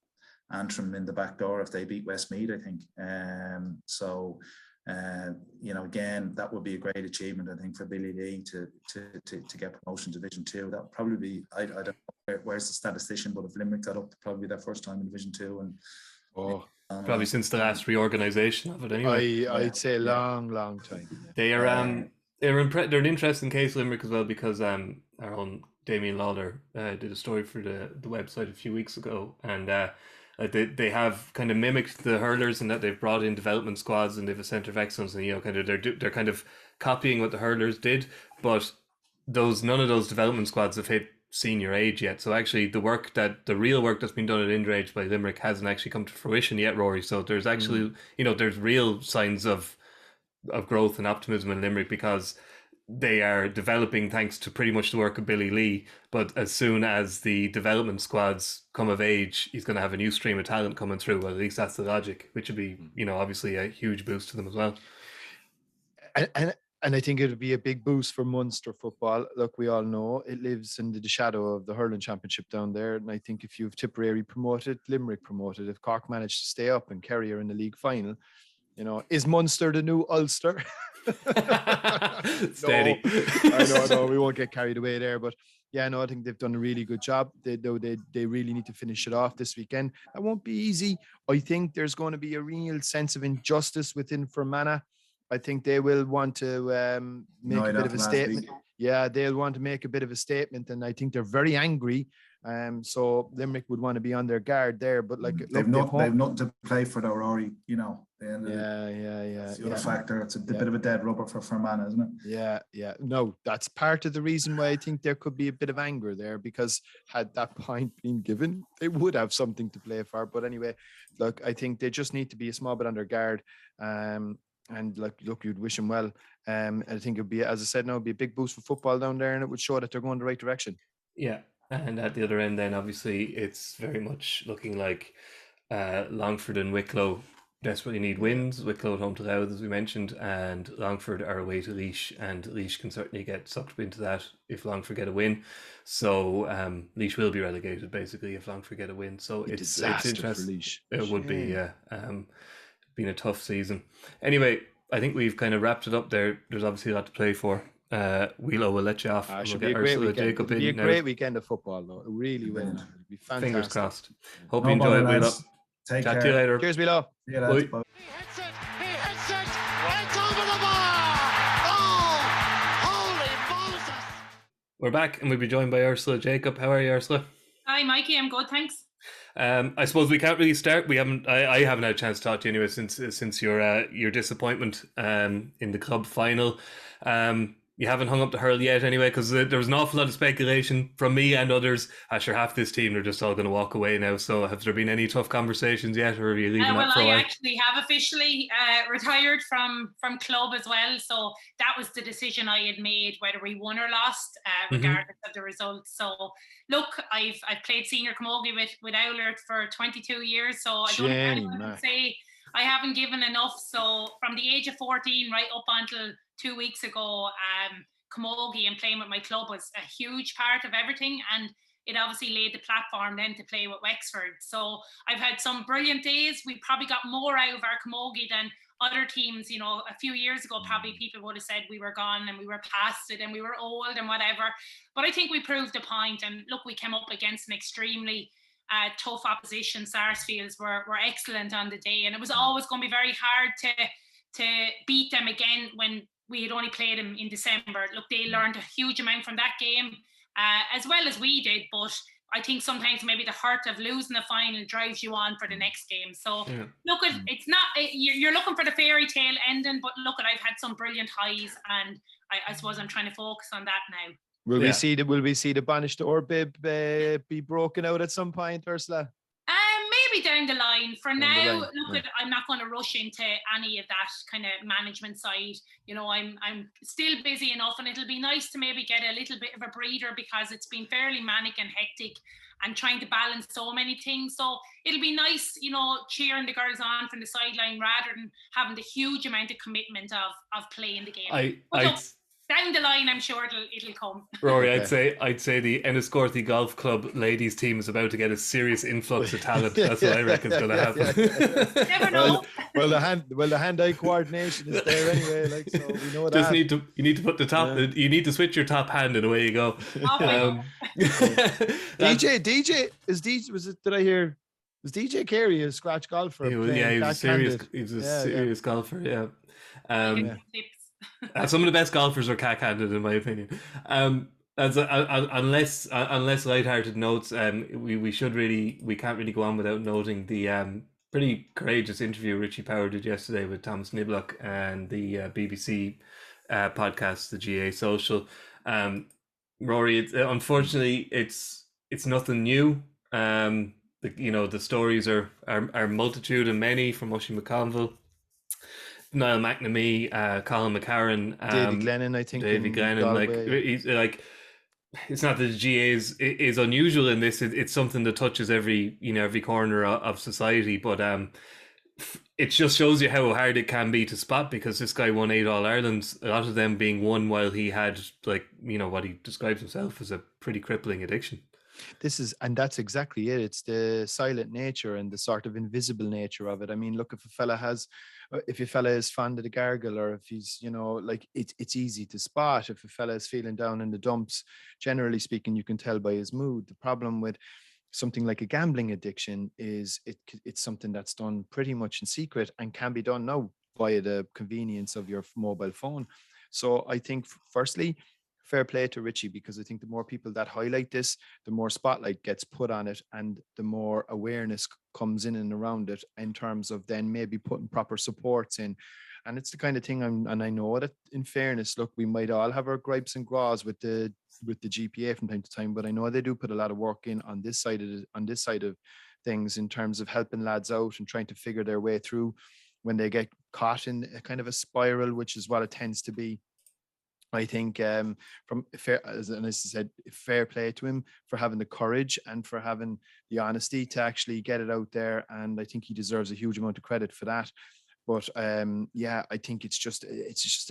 Antrim in the back door if they beat Westmeath, I think. Again, that would be a great achievement, I think, for Billy Lee to get promotion to Division 2. That would probably be, I don't know where's the statistician, but if Limerick got up, probably their first time in Division 2. And probably since the last reorganisation of it anyway. I'd say long time. They are they're an interesting case, Limerick, as well, because our own Damien Lawler did a story for the website a few weeks ago, and they have kind of mimicked the hurlers in that they've brought in development squads and they have a centre of excellence, and they're kind of copying what the hurlers did, but none of those development squads have hit senior age yet. So actually the real work that's been done at underage by Limerick hasn't actually come to fruition yet, Rory. So there's actually there's real signs of growth and optimism in Limerick, because they are developing thanks to pretty much the work of Billy Lee. But as soon as the development squads come of age, he's going to have a new stream of talent coming through. Well, at least that's the logic, which would be, obviously a huge boost to them as well. And I think it would be a big boost for Munster football. Look, we all know it lives under the shadow of the hurling championship down there. And I think if you've Tipperary promoted, Limerick promoted, if Cork managed to stay up and Kerry are in the league final, is Munster the new Ulster? Steady. I know, we won't get carried away there, but I think they've done a really good job. They really need to finish it off this weekend. It won't be easy. I think there's going to be a real sense of injustice within Fermanagh. I think they will want to make a bit of a statement. Yeah, they'll want to make a bit of a statement, and I think they're very angry. So Limerick would want to be on their guard there, but they've nothing to play for, though, Rory. That's the other factor. It's a bit of a dead rubber for Fermanagh, isn't it? Yeah. No, that's part of the reason why I think there could be a bit of anger there, because had that point been given, they would have something to play for. But anyway, look, I think they just need to be a small bit on their guard. And you'd wish them well. I think it'd be, as I said, it'd be a big boost for football down there, and it would show that they're going the right direction. Yeah. And at the other end, then obviously it's very much looking like Longford and Wicklow desperately need wins. Wicklow at home to Louth, as we mentioned, and Longford are away to Laois, and Laois can certainly get sucked into that if Longford get a win. So Laois will be relegated basically if Longford get a win. So it's interesting. It would be been a tough season. Anyway, I think we've kind of wrapped it up there. There's obviously a lot to play for. We'll let you off. Should be a great weekend. Jacob in. It'll be a great weekend of football, though. It really will. It'll be fantastic. Fingers crossed. Hope you enjoy it, Willow. Take Chat care. to you later. Cheers, Willow. See you later. He hits it, it's over the bar. Oh, holy Moses. We're back, and we'll be joined by Ursula Jacob. How are you, Ursula? Hi, Mikey. I'm good, thanks. I suppose we can't really start. I haven't had a chance to talk to you anyway since your disappointment in the club final. You haven't hung up the hurl yet anyway, because there was an awful lot of speculation from me and others. Sure, half this team are just all going to walk away now. So have there been any tough conversations yet, or are you leaving that for a while? I actually have officially retired from club as well. So that was the decision I had made, whether we won or lost, regardless of the results. So look, I've played senior camogie with Owlert for 22 years. So I don't have anyone to say I haven't given enough. So from the age of 14 right up until 2 weeks ago, camogie and playing with my club was a huge part of everything, and it obviously laid the platform then to play with Wexford. So I've had some brilliant days. We probably got more out of our camogie than other teams. A few years ago, probably people would have said we were gone and we were past it and we were old and whatever. But I think we proved a point, and look, we came up against an extremely tough opposition. Sarsfields were excellent on the day, and it was always going to be very hard to beat them again when we had only played them in December. Look, they learned a huge amount from that game, as well as we did. But I think sometimes maybe the hurt of losing the final drives you on for the next game. So look, it's not, you're looking for the fairy tale ending, but look, I've had some brilliant highs, and I suppose I'm trying to focus on that now. Will we see the banished Orbib be broken out at some point, Ursula? Maybe down the line. For now, I'm not going to rush into any of that kind of management side. I'm still busy enough, and it'll be nice to maybe get a little bit of a breather, because it's been fairly manic and hectic and trying to balance so many things. So it'll be nice, cheering the girls on from the sideline rather than having the huge amount of commitment of playing the game. down the line, I'm sure it'll come. Rory, I'd say the Enniscorthy Golf Club ladies team is about to get a serious influx of talent. That's what I reckon is going to happen. Never know. Well, the hand-eye coordination is there anyway. Like, so we know that. You need to put the top. Yeah. You need to switch your top hand, and away you go. DJ is DJ. Was it? Did I hear? Was DJ Kerry a scratch golfer? He was a serious golfer. Yeah. Some of the best golfers are cack-handed, in my opinion. Unless lighthearted notes, we can't really go on without noting the pretty courageous interview Richie Power did yesterday with Thomas Niblock and the BBC podcast, the GA Social. Rory, unfortunately, it's nothing new. The stories are multitude and many, from Oisin McConville, Niall McNamee, Colin McCarran, David Glennon, I think. David Glennon, it's not that the GA is unusual in this. It's something that touches every corner of society. But it just shows you how hard it can be to spot, because this guy won 8 All-Irelands, a lot of them being won while he had, what he describes himself as a pretty crippling addiction. That's exactly it. It's the silent nature and the sort of invisible nature of it. I mean, look, if a fella is fond of the gargle, or if he's, it's easy to spot. If a fella is feeling down in the dumps, generally speaking, you can tell by his mood. The problem with something like a gambling addiction is it's something that's done pretty much in secret and can be done now via the convenience of your mobile phone. So I think, firstly, fair play to Richie, because I think the more people that highlight this, the more spotlight gets put on it, and the more awareness comes in and around it, in terms of then maybe putting proper supports in. And it's the kind of thing, and I know that, in fairness, look, we might all have our gripes and graws with the GPA from time to time, but I know they do put a lot of work in on this side of things, in terms of helping lads out and trying to figure their way through when they get caught in a kind of a spiral, which is what it tends to be. I think from fair, as I said, fair play to him for having the courage and for having the honesty to actually get it out there, and I think he deserves a huge amount of credit for that. But I think it's just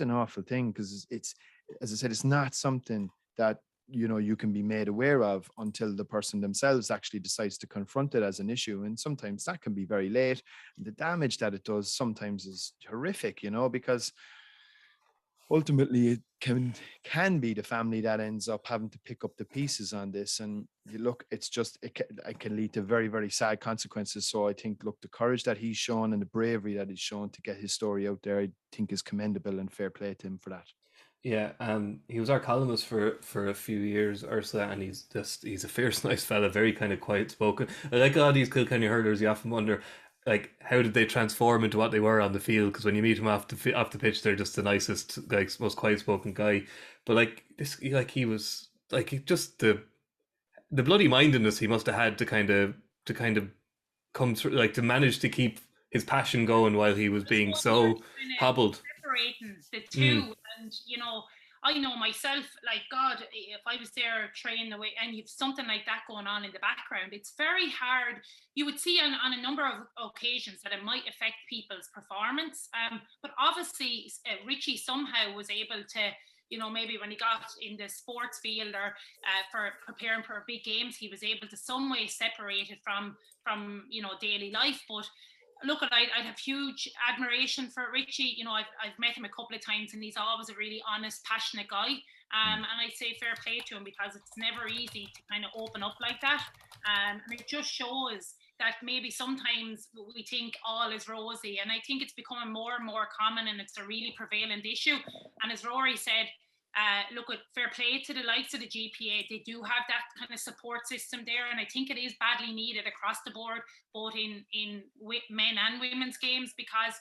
an awful thing, because it's, as I said, it's not something that you can be made aware of until the person themselves actually decides to confront it as an issue, and sometimes that can be very late. And the damage that it does sometimes is horrific, because ultimately it can be the family that ends up having to pick up the pieces on this. And look, it can lead to very, very sad consequences. So I think, look, the courage that he's shown and the bravery that he's shown to get his story out there, I think is commendable, and fair play to him for that. Yeah, he was our columnist for a few years, Ursula, and he's a fierce, nice fella, very kind of quiet spoken. Like a lot of these Kilkenny hurlers, you often wonder, how did they transform into what they were on the field? Because when you meet him off the pitch, they're just the nicest, most quiet spoken guy. But he was just the bloody mindedness he must have had to kind of come through, to manage to keep his passion going while he was being so hobbled. Separating the two, and I know myself, God, if I was there training the way, and you've something like that going on in the background, it's very hard. You would see on a number of occasions that it might affect people's performance. But obviously, Richie somehow was able to, maybe when he got in the sports field or for preparing for big games, he was able to some way separate it from daily life. But look, I'd have huge admiration for Richie. I've met him a couple of times, and he's always a really honest, passionate guy. And I'd say fair play to him, because it's never easy to kind of open up like that. And it just shows that maybe sometimes we think all is rosy, and I think it's becoming more and more common, and it's a really prevalent issue. And as Rory said, look, at fair play to the likes of the GPA. They do have that kind of support system there, and I think it is badly needed across the board, both in men and women's games, because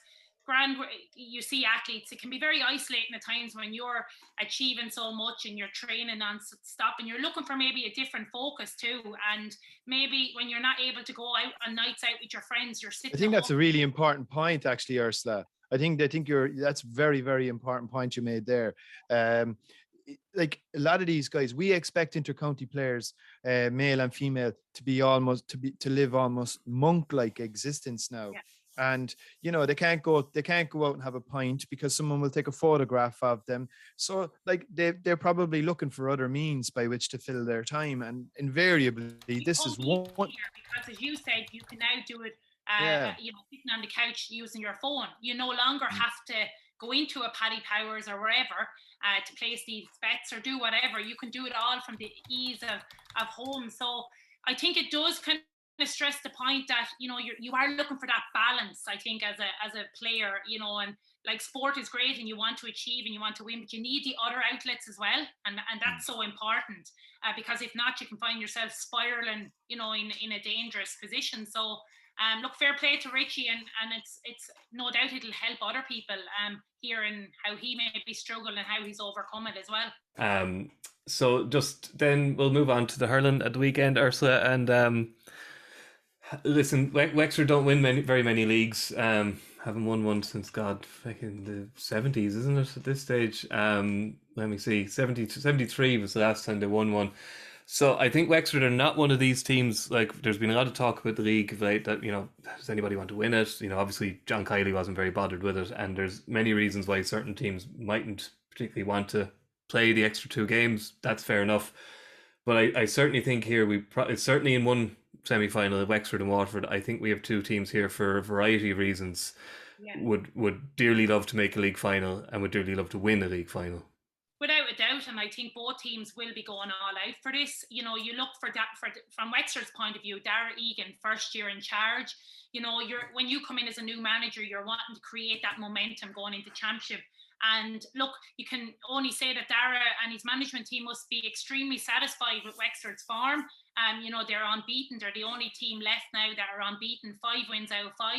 you see athletes, it can be very isolating at times when you're achieving so much and you're training non-stop, and you're looking for maybe a different focus too. And maybe when you're not able to go out on nights out with your friends, you're sitting. I think that's a really important point, actually, Ursula. I think that's very, very important point you made there. Like a lot of these guys, we expect intercounty players, male and female, to live almost monk-like existence now. Yeah. And they can't go out and have a pint because someone will take a photograph of them. So like they're probably looking for other means by which to fill their time, and invariably this is one. Because as you said, you can now do it sitting on the couch using your phone. You no longer have to go into a Paddy Powers or wherever to place these bets or do whatever. You can do it all from the ease of home. So I think it does kind of stress the point that you are looking for that balance. I think as a player, and like sport is great and you want to achieve and you want to win, but you need the other outlets as well, and that's so important because if not, you can find yourself spiraling, in a dangerous position. So look, fair play to Richie, and it's no doubt it'll help other people hearing how he maybe struggled and how he's overcome it as well. So just then we'll move on to the hurling at the weekend, Ursula, and listen, Wexford don't win very many leagues. Haven't won one since back in the 70s, isn't it? At this stage, let me see, 73 was the last time they won one. So I think Wexford are not one of these teams. Like, there's been a lot of talk about the league of late that does anybody want to win it? Obviously John Kiley wasn't very bothered with it, and there's many reasons why certain teams mightn't particularly want to play the extra 2 games. That's fair enough, but I certainly think here certainly in one semi-final of Wexford and Waterford, I think we have 2 teams here for a variety of reasons would dearly love to make a league final and would dearly love to win a league final. Without a doubt, and I think both teams will be going all out for this. You look for that from Wexford's point of view. Dara Egan, first year in charge. When you come in as a new manager, you're wanting to create that momentum going into championship. And look, you can only say that Dara and his management team must be extremely satisfied with Wexford's form. They're unbeaten. They're the only team left now that are unbeaten, 5 wins out of 5.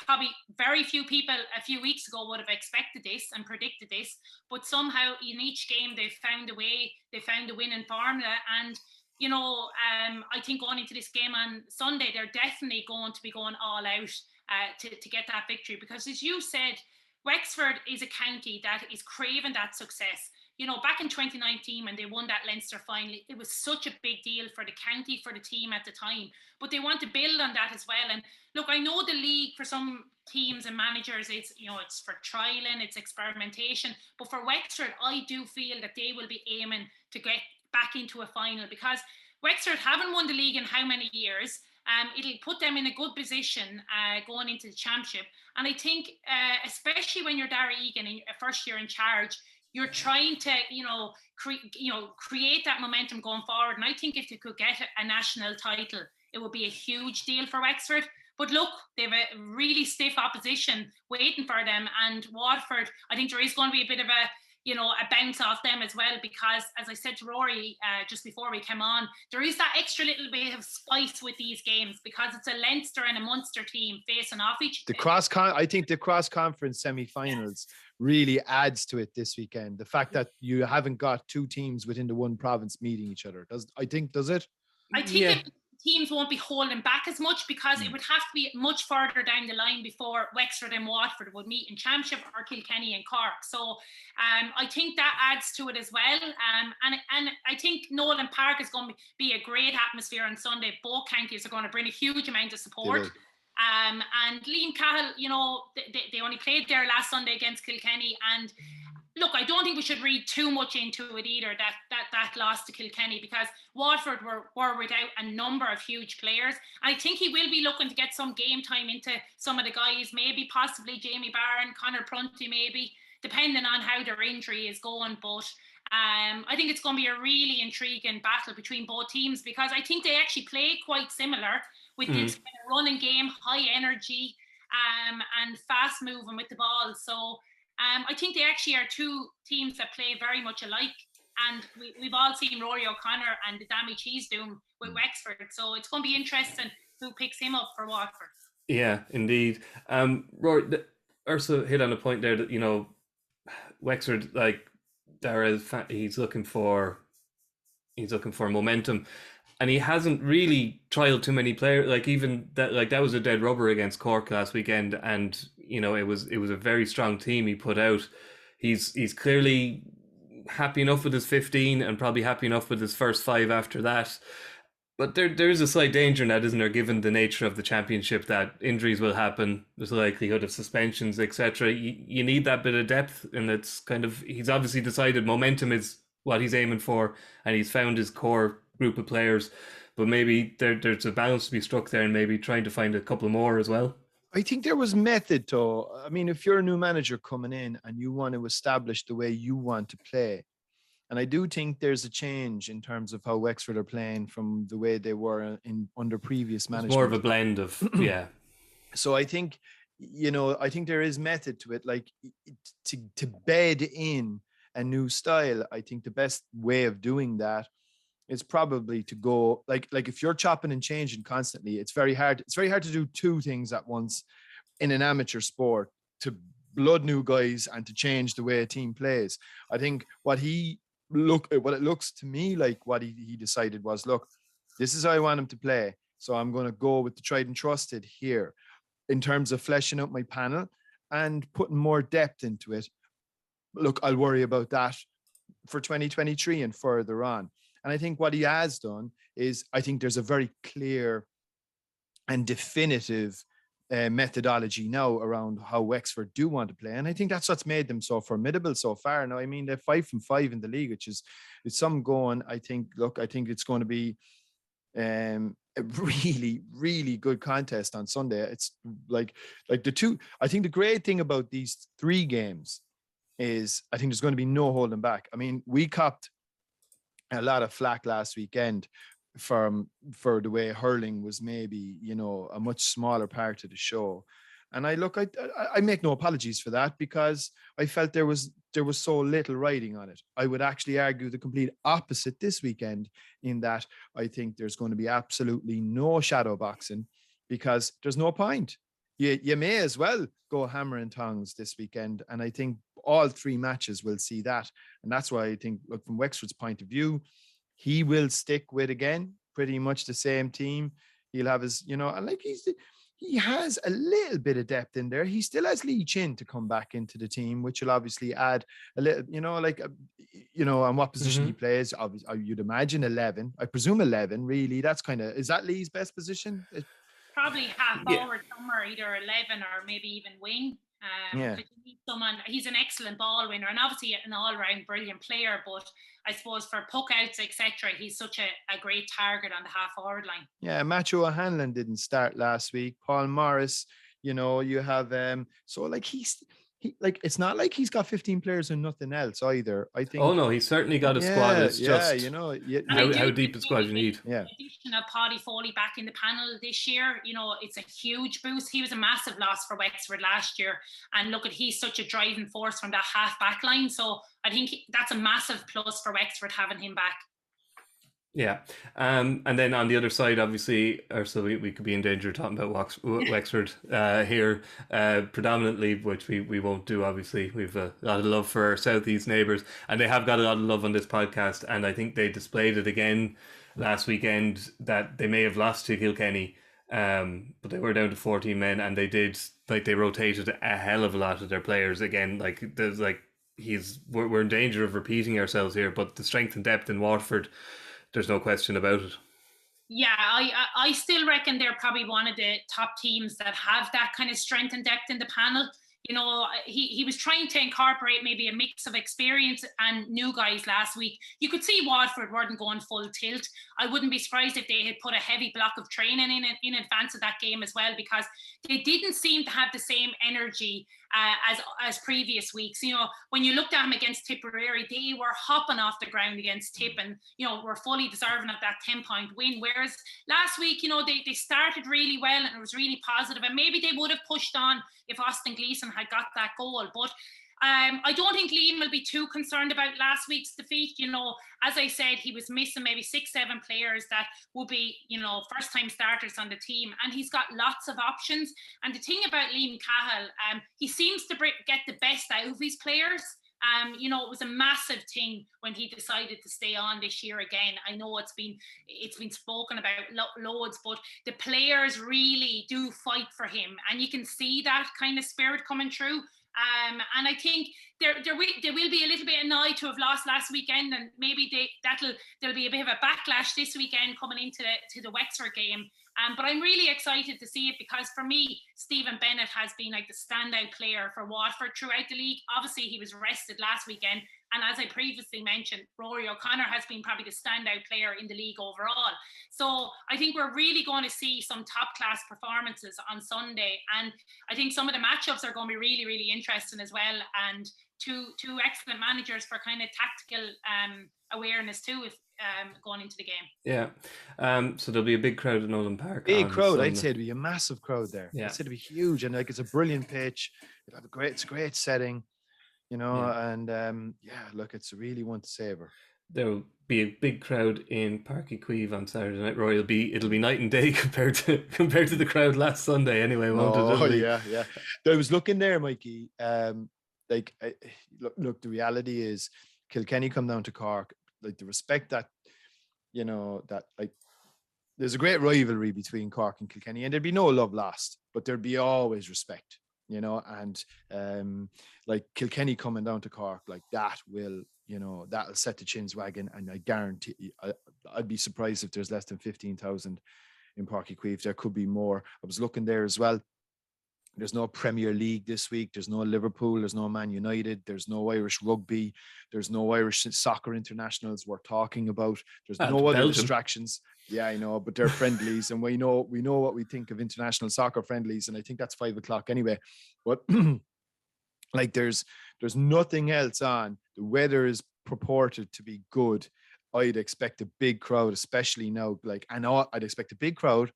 Probably very few people a few weeks ago would have expected this and predicted this, but somehow in each game they found a way, they found a winning formula. And I think going into this game on Sunday, they're definitely going to be going all out to get that victory, because as you said, Wexford is a county that is craving that success. Back in 2019 when they won that Leinster final, it was such a big deal for the county, for the team at the time. But they want to build on that as well. And look, I know the league for some teams and managers, it's for trialing, it's experimentation. But for Wexford, I do feel that they will be aiming to get back into a final, because Wexford haven't won the league in how many years? It'll put them in a good position going into the championship. And I think, especially when you're Dara Egan in your first year in charge, you're trying to, create that momentum going forward. And I think if they could get a national title, it would be a huge deal for Wexford. But look, they have a really stiff opposition waiting for them. And Waterford, I think there is going to be a bit of a bounce off them as well, because as I said to Rory just before we came on, there is that extra little bit of spice with these games, because it's a Leinster and a Munster team facing off each other. I think the cross-conference semi-finals really adds to it this weekend. The fact that you haven't got 2 teams within the one province meeting each other. Does it? I think teams won't be holding back as much, because it would have to be much further down the line before Wexford and Waterford would meet in championship, or Kilkenny and Cork. So I think that adds to it as well. And I think Nowlan Park is going to be a great atmosphere on Sunday. Both counties are going to bring a huge amount of support. And Liam Cahill, they only played there last Sunday against Kilkenny, and look, I don't think we should read too much into it either, that loss to Kilkenny, because Waterford were without a number of huge players. And I think he will be looking to get some game time into some of the guys, maybe possibly Jamie Barron, Conor Prunty maybe, depending on how their injury is going. But I think it's going to be a really intriguing battle between both teams, because I think they actually play quite similar with this kind of running game, high energy and fast moving with the ball. So I think they actually are 2 teams that play very much alike. And we've all seen Rory O'Connor and the damage he's doing with Wexford. So it's going to be interesting who picks him up for Waterford. Yeah, indeed. Rory, Ursula hit on a point there that, Wexford, like Dara, he's looking for momentum. And he hasn't really trialed too many players. Like even that was a dead rubber against Cork last weekend, and it was a very strong team he put out. He's clearly happy enough with his 15, and probably happy enough with his first 5 after that. But there's a slight danger in that, isn't there, given the nature of the championship, that injuries will happen, there's a likelihood of suspensions, etc. You need that bit of depth, and it's kind of, he's obviously decided momentum is what he's aiming for, and he's found his core group of players, but maybe there's a balance to be struck there, and maybe trying to find a couple more as well. I think there was method to, I mean, if you're a new manager coming in and you want to establish the way you want to play, and I do think there's a change in terms of how Wexford are playing from the way they were under previous management. It's more of a blend of, yeah. So I think, I think there is method to it, like to bed in a new style. I think the best way of doing that is probably to go like if you're chopping and changing constantly, it's very hard. It's very hard to do two things at once in an amateur sport, to blood new guys and to change the way a team plays. I think what it looks to me like what he decided was, look, this is how I want him to play. So I'm going to go with the tried and trusted here in terms of fleshing out my panel and putting more depth into it. Look, I'll worry about that for 2023 and further on. And I think what he has done is, I think there's a very clear and definitive methodology now around how Wexford do want to play. And I think that's what's made them so formidable so far. Now, I mean, they're 5 from 5 in the league, which is, it's some going. I think it's going to be a really, really good contest on Sunday. It's like the two, I think the great thing about these 3 games is I think there's going to be no holding back. I mean, we copped a lot of flack last weekend for the way hurling was maybe, a much smaller part of the show. And I make no apologies for that, because I felt there was so little riding on it. I would actually argue the complete opposite this weekend, in that I think there's going to be absolutely no shadow boxing, because there's no point. You may as well go hammer and tongs this weekend. And I think all 3 matches will see that. And that's why I think, look, from Wexford's point of view, he will stick with, again, pretty much the same team. He'll have his, and like he has a little bit of depth in there. He still has Lee Chin to come back into the team, which will obviously add a little, on what position he plays. Obviously, you'd imagine 11. I presume 11, really. That's is that Lee's best position? Probably half forward somewhere, either 11 or maybe even wing. You need someone. He's an excellent ball winner and obviously an all-round brilliant player, but I suppose for puck outs, etc., he's such a great target on the half forward line. Yeah, Matthew O'Hanlon didn't start last week. Paul Morris, you have so like it's not like he's got 15 players and nothing else either. I think. Oh no, he's certainly got a squad. It's just how deep a squad you need. Yeah. The addition of Paddy Foley back in the panel this year, it's a huge boost. He was a massive loss for Wexford last year, and look, he's such a driving force from that half back line. So I think that's a massive plus for Wexford having him back. Yeah, and then on the other side, obviously, so we could be in danger of talking about Wexford here predominantly, which we won't do. Obviously, we've a lot of love for our southeast neighbours, and they have got a lot of love on this podcast. And I think they displayed it again last weekend, that they may have lost to Kilkenny, but they were down to 14 men, and they rotated a hell of a lot of their players again. We're in danger of repeating ourselves here, but the strength and depth in Waterford, there's no question about it. Yeah, I still reckon they're probably one of the top teams that have that kind of strength and depth in the panel. He was trying to incorporate maybe a mix of experience and new guys last week. You could see Waterford weren't going full tilt. I wouldn't be surprised if they had put a heavy block of training in advance of that game as well, because they didn't seem to have the same energy as previous weeks. When you looked at them against Tipperary, they were hopping off the ground against Tip, and were fully deserving of that 10-point win. Whereas last week, they started really well and it was really positive, and maybe they would have pushed on if Austin Gleeson had got that goal. But I don't think Liam will be too concerned about last week's defeat. As I said, he was missing maybe 6-7 players that would be, first-time starters on the team, and he's got lots of options. And the thing about Liam Cahill, he seems to get the best out of his players. It was a massive thing when he decided to stay on this year again. I know it's been spoken about loads, but the players really do fight for him, and you can see that kind of spirit coming through. And I think they will be a little bit annoyed to have lost last weekend, and maybe there'll be a bit of a backlash this weekend coming into the Wexford game. But I'm really excited to see it, because for me, Stephen Bennett has been like the standout player for Waterford throughout the league. Obviously, he was rested last weekend. And as I previously mentioned, Rory O'Connor has been probably the standout player in the league overall. So I think we're really going to see some top-class performances on Sunday. And I think some of the matchups are going to be really, really interesting as well. And two excellent managers for kind of tactical awareness too, if going into the game. Yeah. So there'll be a big crowd at Nowlan Park. Big crowd. Sunday. I'd say it'd be a massive crowd there. Yeah. I'd say it'd be huge, and like it's a brilliant pitch. It's a great setting, you know. Yeah. And look, it's really one to savor. There'll be a big crowd in Páirc Ui Chaoimh on Saturday night. Rory, it'll be night and day compared to the crowd last Sunday. Anyway, won't it? Oh yeah. I was looking there, Mikey. Look, the reality is Kilkenny come down to Cork. Like the respect that, you know, that like there's a great rivalry between Cork and Kilkenny, and there'd be no love lost, but there'd be always respect, you know. And like Kilkenny coming down to Cork, like that will, you know, that'll set the chins wagging. And I guarantee I'd be surprised if there's less than 15,000 in Páirc Ui Chaoimh. There could be more. I was looking there as well. There's no Premier League this week. There's no Liverpool. There's no Man United. There's no Irish rugby. There's no Irish soccer internationals we're talking about. There's no other distractions. Yeah, I know, but they're friendlies, and we know what we think of international soccer friendlies, and I think that's 5:00 anyway. But like, there's nothing else on. The weather is purported to be good. I'd expect a big crowd, especially now. I'd expect a big crowd.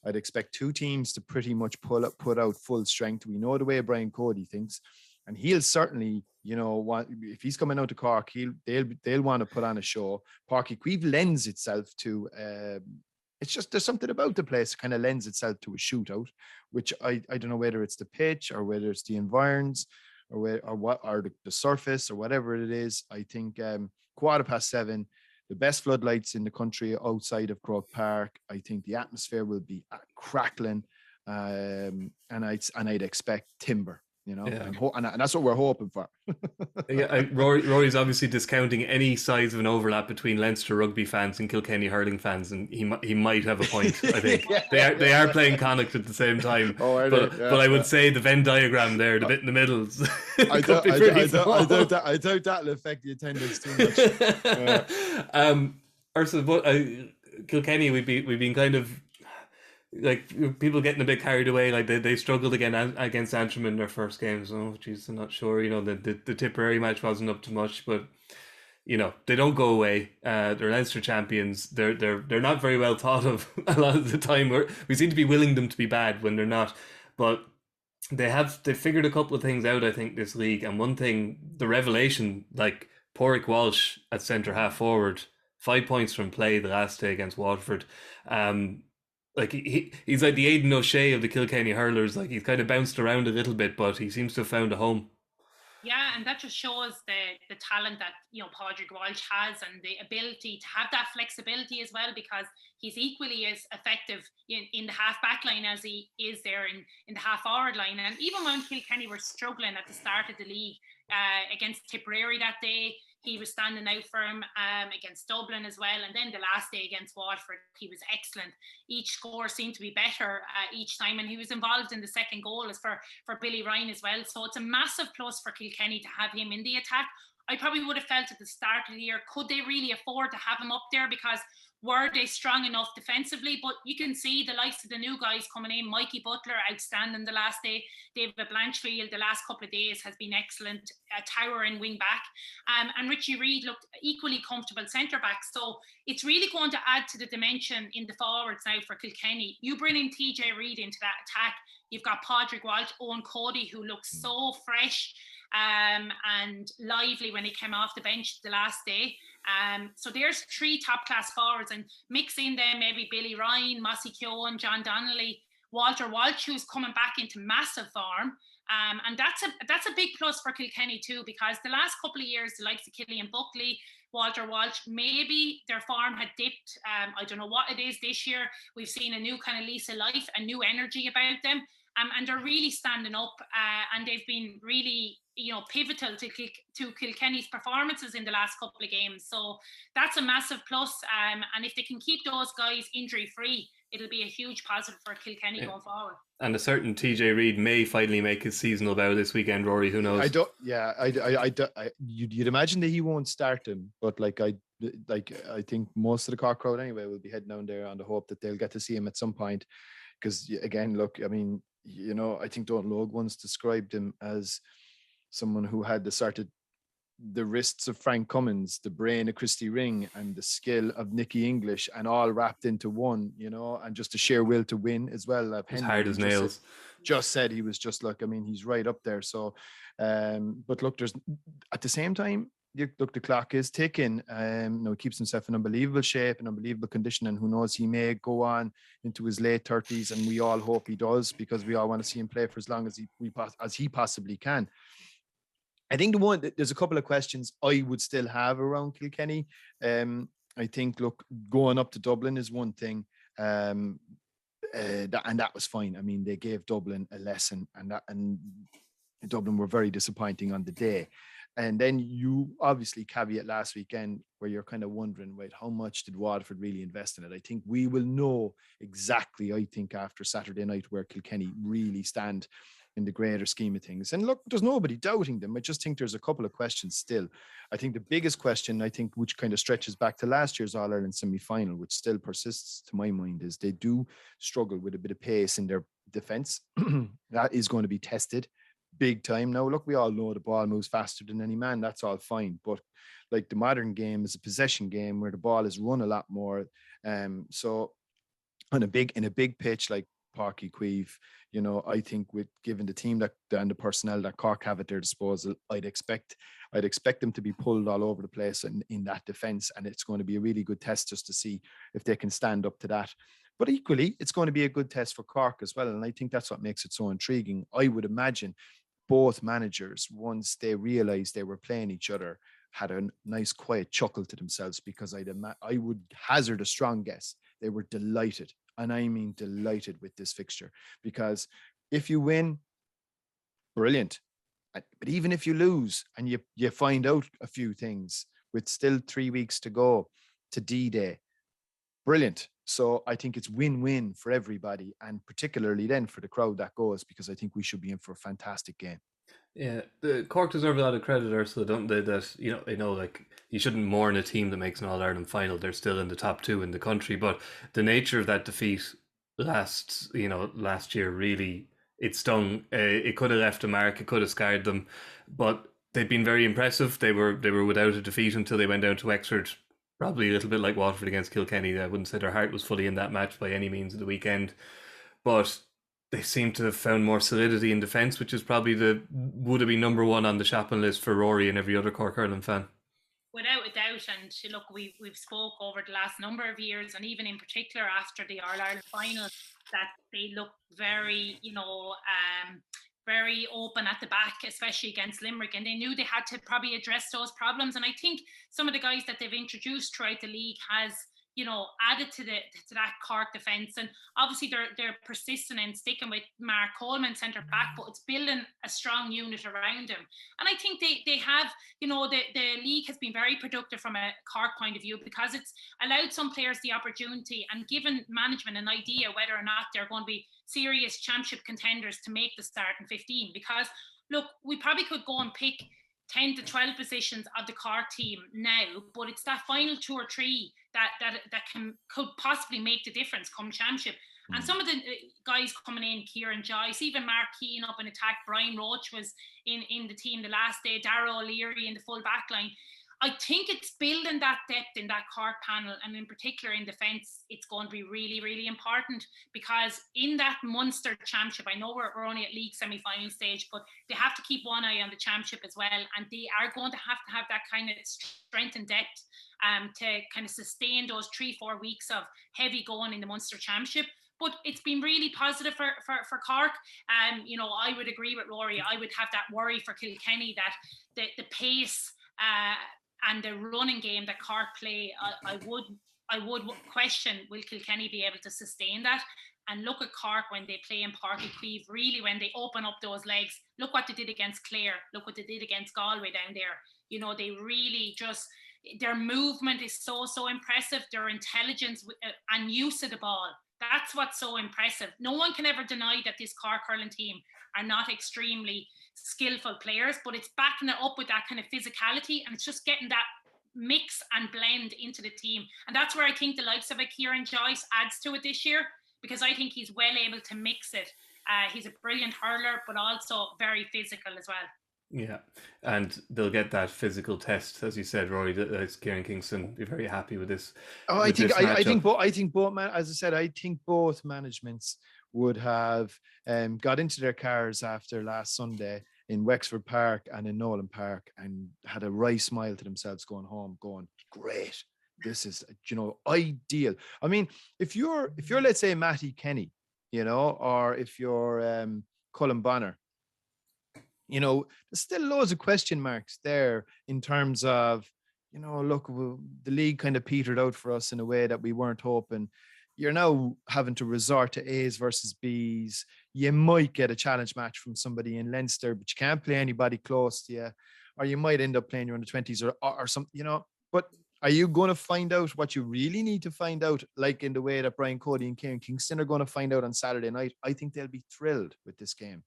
I'd expect two teams to pretty much put out full strength. We know the way Brian Cody thinks, and he'll certainly, you know, if he's coming out to Cork, they'll want to put on a show. Páirc Ui Chaoimh lends itself to it's just, there's something about the place that kind of lends itself to a shootout, which I don't know whether it's the pitch or whether it's the environs or the surface or whatever it is. I think 7:15. The best floodlights in the country outside of Croke Park. I think the atmosphere will be crackling, and I'd expect timber, you know, and that's what we're hoping for. Rory's obviously discounting any size of an overlap between Leinster rugby fans and Kilkenny hurling fans, and he might have a point. I think they are playing Connacht at the same time. But I would say the Venn diagram there, the bit in the middle, I doubt that'll affect the attendance too much. Ursula, but Kilkenny, we've been kind of like people getting a bit carried away. Like they struggled again against Antrim in their first games. Oh geez, I'm not sure. You know, the Tipperary match wasn't up to much, but you know, they don't go away. They're Leinster champions. They're not very well thought of a lot of the time. We seem to be willing them to be bad when they're not. But they figured a couple of things out, I think, this league. And one thing, the revelation, like Páirc Walsh at centre half forward, 5 points from play the last day against Waterford. Like he's like the Aidan O'Shea of the Kilkenny hurlers. Like he's kind of bounced around a little bit, but he seems to have found a home. Yeah, and that just shows the talent that, you know, Páirc Walsh has, and the ability to have that flexibility as well, because he's equally as effective in the half back line as he is there in the half forward line. And even when Kilkenny were struggling at the start of the league against Tipperary that day, he was standing out for him, against Dublin as well. And then the last day against Waterford, he was excellent. Each score seemed to be better each time. And he was involved in the second goal as for Billy Ryan as well. So it's a massive plus for Kilkenny to have him in the attack. I probably would have felt at the start of the year, could they really afford to have him up there? Because were they strong enough defensively? But you can see the likes of the new guys coming in. Mikey Butler, outstanding the last day. David Blanchfield, the last couple of days, has been excellent. Tower in wing back. And Richie Reid looked equally comfortable centre back. So it's really going to add to the dimension in the forwards now for Kilkenny. You bring in TJ Reid into that attack. You've got Páirc Walsh, Owen Cody, who looks so fresh and lively when he came off the bench the last day. So there's three top class forwards, and mix in them maybe Billy Ryan, Mossy Keown, John Donnelly, Walter Walsh, who's coming back into massive form. And that's a big plus for Kilkenny too, because the last couple of years, the likes of Killian Buckley, Walter Walsh, maybe their form had dipped. I don't know what it is this year. We've seen a new kind of lease of life, a new energy about them. and they're really standing up, and they've been really, pivotal to Kilkenny's performances in the last couple of games. So that's a massive plus, and if they can keep those guys injury free, it'll be a huge positive for Kilkenny going forward. And a certain TJ Reid may finally make his seasonal bow this weekend, Rory. Who knows? You'd imagine that he won't start him, but I think most of the Cork crowd anyway will be heading down there on the hope that they'll get to see him at some point. Because again, look, I mean, I think Don Logue once described him as someone who had the wrists of Frank Cummins, the brain of Christy Ring, and the skill of Nicky English, and all wrapped into one, and just a sheer will to win as well. As hard as nails. Just said he was just like, I mean, he's right up there. So, but look, there's at the same time, look, the clock is ticking. He keeps himself in unbelievable shape and unbelievable condition, and who knows, he may go on into his late 30s, and we all hope he does, because we all want to see him play for as long as he possibly can. I think there's a couple of questions I would still have around Kilkenny. I think, look, going up to Dublin is one thing, and that was fine. I mean, they gave Dublin a lesson, and Dublin were very disappointing on the day. And then you obviously caveat last weekend where you're kind of wondering, wait, how much did Waterford really invest in it? I think we will know exactly, after Saturday night, where Kilkenny really stand in the greater scheme of things. And look, there's nobody doubting them. I just think there's a couple of questions still. I think the biggest question, which kind of stretches back to last year's All-Ireland semi-final, which still persists to my mind, is they do struggle with a bit of pace in their defence. That is going to be tested big time. Now, look, we all know the ball moves faster than any man. That's all fine. But like, the modern game is a possession game where the ball is run a lot more. So in a big pitch like Páirc Ui Chaoimh, I think given the team and the personnel that Cork have at their disposal, I'd expect them to be pulled all over the place in that defence, and it's going to be a really good test just to see if they can stand up to that. But equally, it's going to be a good test for Cork as well, and I think that's what makes it so intriguing. I would imagine both managers, once they realised they were playing each other, had a nice quiet chuckle to themselves, because I would hazard a strong guess they were delighted, and I mean delighted, with this fixture. Because if you win, brilliant. But even if you lose and you find out a few things with still 3 weeks to go to D-Day, brilliant. So I think it's win-win for everybody, and particularly then for the crowd that goes, because I think we should be in for a fantastic game. Yeah, the Cork deserve a lot of credit, Ursula, don't they? That like, you shouldn't mourn a team that makes an All-Ireland final. They're still in the top 2 in the country, but the nature of that defeat last year, really, it stung. It could have left a mark. It could have scarred them, but they've been very impressive. They were without a defeat until they went down to Wexford. Probably a little bit like Waterford against Kilkenny. I wouldn't say their heart was fully in that match by any means of the weekend, but they seem to have found more solidity in defence, which is probably would have been number one on the shopping list for Rory and every other Cork Hurling fan. Without a doubt, and look, we've spoke over the last number of years, and even in particular after the All-Ireland final, that they look very, very open at the back, especially against Limerick, and they knew they had to probably address those problems. And I think some of the guys that they've introduced throughout the league has, added to that Cork defence. And obviously they're persistent in sticking with Mark Coleman centre back, but it's building a strong unit around him. And I think they have, the league has been very productive from a Cork point of view, because it's allowed some players the opportunity and given management an idea whether or not they're going to be serious championship contenders to make the starting 15. Because look, we probably could go and pick 10 to 12 positions of the Cork team now, but it's that final 2 or 3 that could possibly make the difference come championship. And some of the guys coming in, Kieran Joyce, even Mark Keane up in attack, Brian Roach was in the team the last day, Darragh O'Leary in the full back line. I think it's building that depth in that Cork panel, and in particular in defence, it's going to be really, really important, because in that Munster championship, I know we're only at league semi-final stage, but they have to keep one eye on the championship as well, and they are going to have that kind of strength and depth to kind of sustain those 3-4 weeks of heavy going in the Munster championship. But it's been really positive for Cork. I would agree with Rory. I would have that worry for Kilkenny that the pace and the running game that Cork play, I would question, will Kilkenny be able to sustain that? And look at Cork when they play in Páirc Ui Chaoimh, really when they open up those legs. Look what they did against Clare. Look what they did against Galway down there. You know, they really just, their movement is so impressive. Their intelligence and use of the ball. That's what's so impressive. No one can ever deny that this Cork hurling team are not extremely skillful players, but it's backing it up with that kind of physicality, and it's just getting that mix and blend into the team. And that's where I think the likes of a Ciaran Joyce adds to it this year, because I think he's well able to mix it. He's a brilliant hurler, but also very physical as well. Yeah, and they'll get that physical test, as you said, Rory. Kieran Kingston be very happy with this. Oh, I think both as I said, I think both managements would have got into their cars after last Sunday in Wexford Park and in Nowlan Park and had a wry smile to themselves going home, going, great, this is, you know, ideal. I mean, if you're let's say Matty Kenny, you know, or if you're Cullen Bonner, you know, there's still loads of question marks there in terms of, you know, look, the league kind of petered out for us in a way that we weren't hoping. You're now having to resort to A's versus B's. You might get a challenge match from somebody in Leinster, but you can't play anybody close to you, or you might end up playing your under-20s or something, you know. But are you going to find out what you really need to find out, like in the way that Brian Cody and Kieran Kingston are going to find out on Saturday night? I think they'll be thrilled with this game.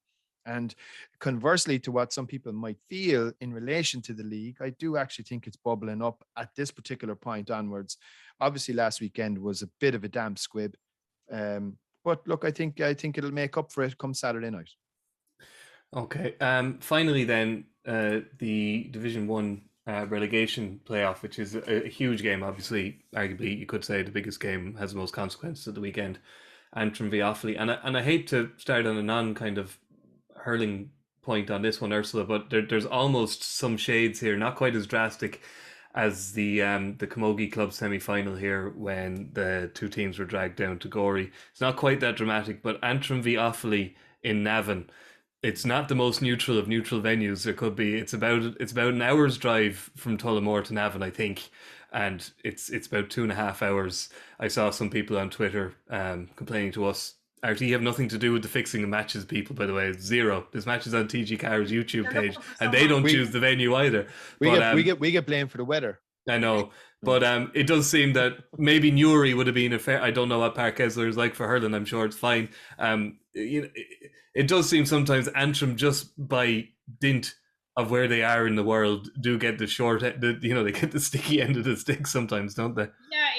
And conversely to what some people might feel in relation to the league, I do actually think it's bubbling up at this particular point onwards. Obviously, last weekend was a bit of a damp squib. But look, I think it'll make up for it come Saturday night. Okay. Finally, then, the Division 1 relegation playoff, which is a huge game, obviously. Arguably, you could say the biggest game, has the most consequences of the weekend. Antrim v Offaly. And I hate to start on a non-kind of hurling point on this one, Ursula, but there's almost some shades here, not quite as drastic as the Camogie Club semi-final here when the two teams were dragged down to Gory. It's not quite that dramatic, but Antrim v Offaly in Navan, it's not the most neutral of neutral venues there could be. It's about an hour's drive from Tullamore to Navan, I think, and it's about 2.5 hours. I saw some people on Twitter complaining to us. RTÉ have nothing to do with the fixing of matches, people, by the way. It's zero. This match is on TG Car's YouTube page, and they don't choose the venue either. We get blamed for the weather. I know, but it does seem that maybe Newry would have been a fair. I don't know what Park Esler is like for hurling. I'm sure it's fine. You know, it does seem sometimes Antrim, just by dint of where they are in the world, do get the short. They get the sticky end of the stick sometimes, don't they? Yeah,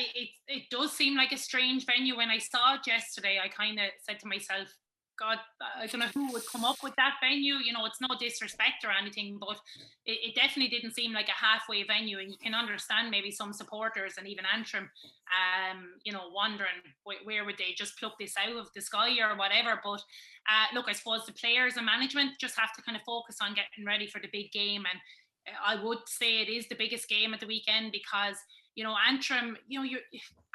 it does seem like a strange venue. When I saw it yesterday, I kind of said to myself, God, I don't know who would come up with that venue. You know, it's no disrespect or anything, but it definitely didn't seem like a halfway venue. And you can understand maybe some supporters and even Antrim, wondering where would they just pluck this out of the sky or whatever. But look, I suppose the players and management just have to kind of focus on getting ready for the big game. And I would say it is the biggest game at the weekend because, you know, Antrim,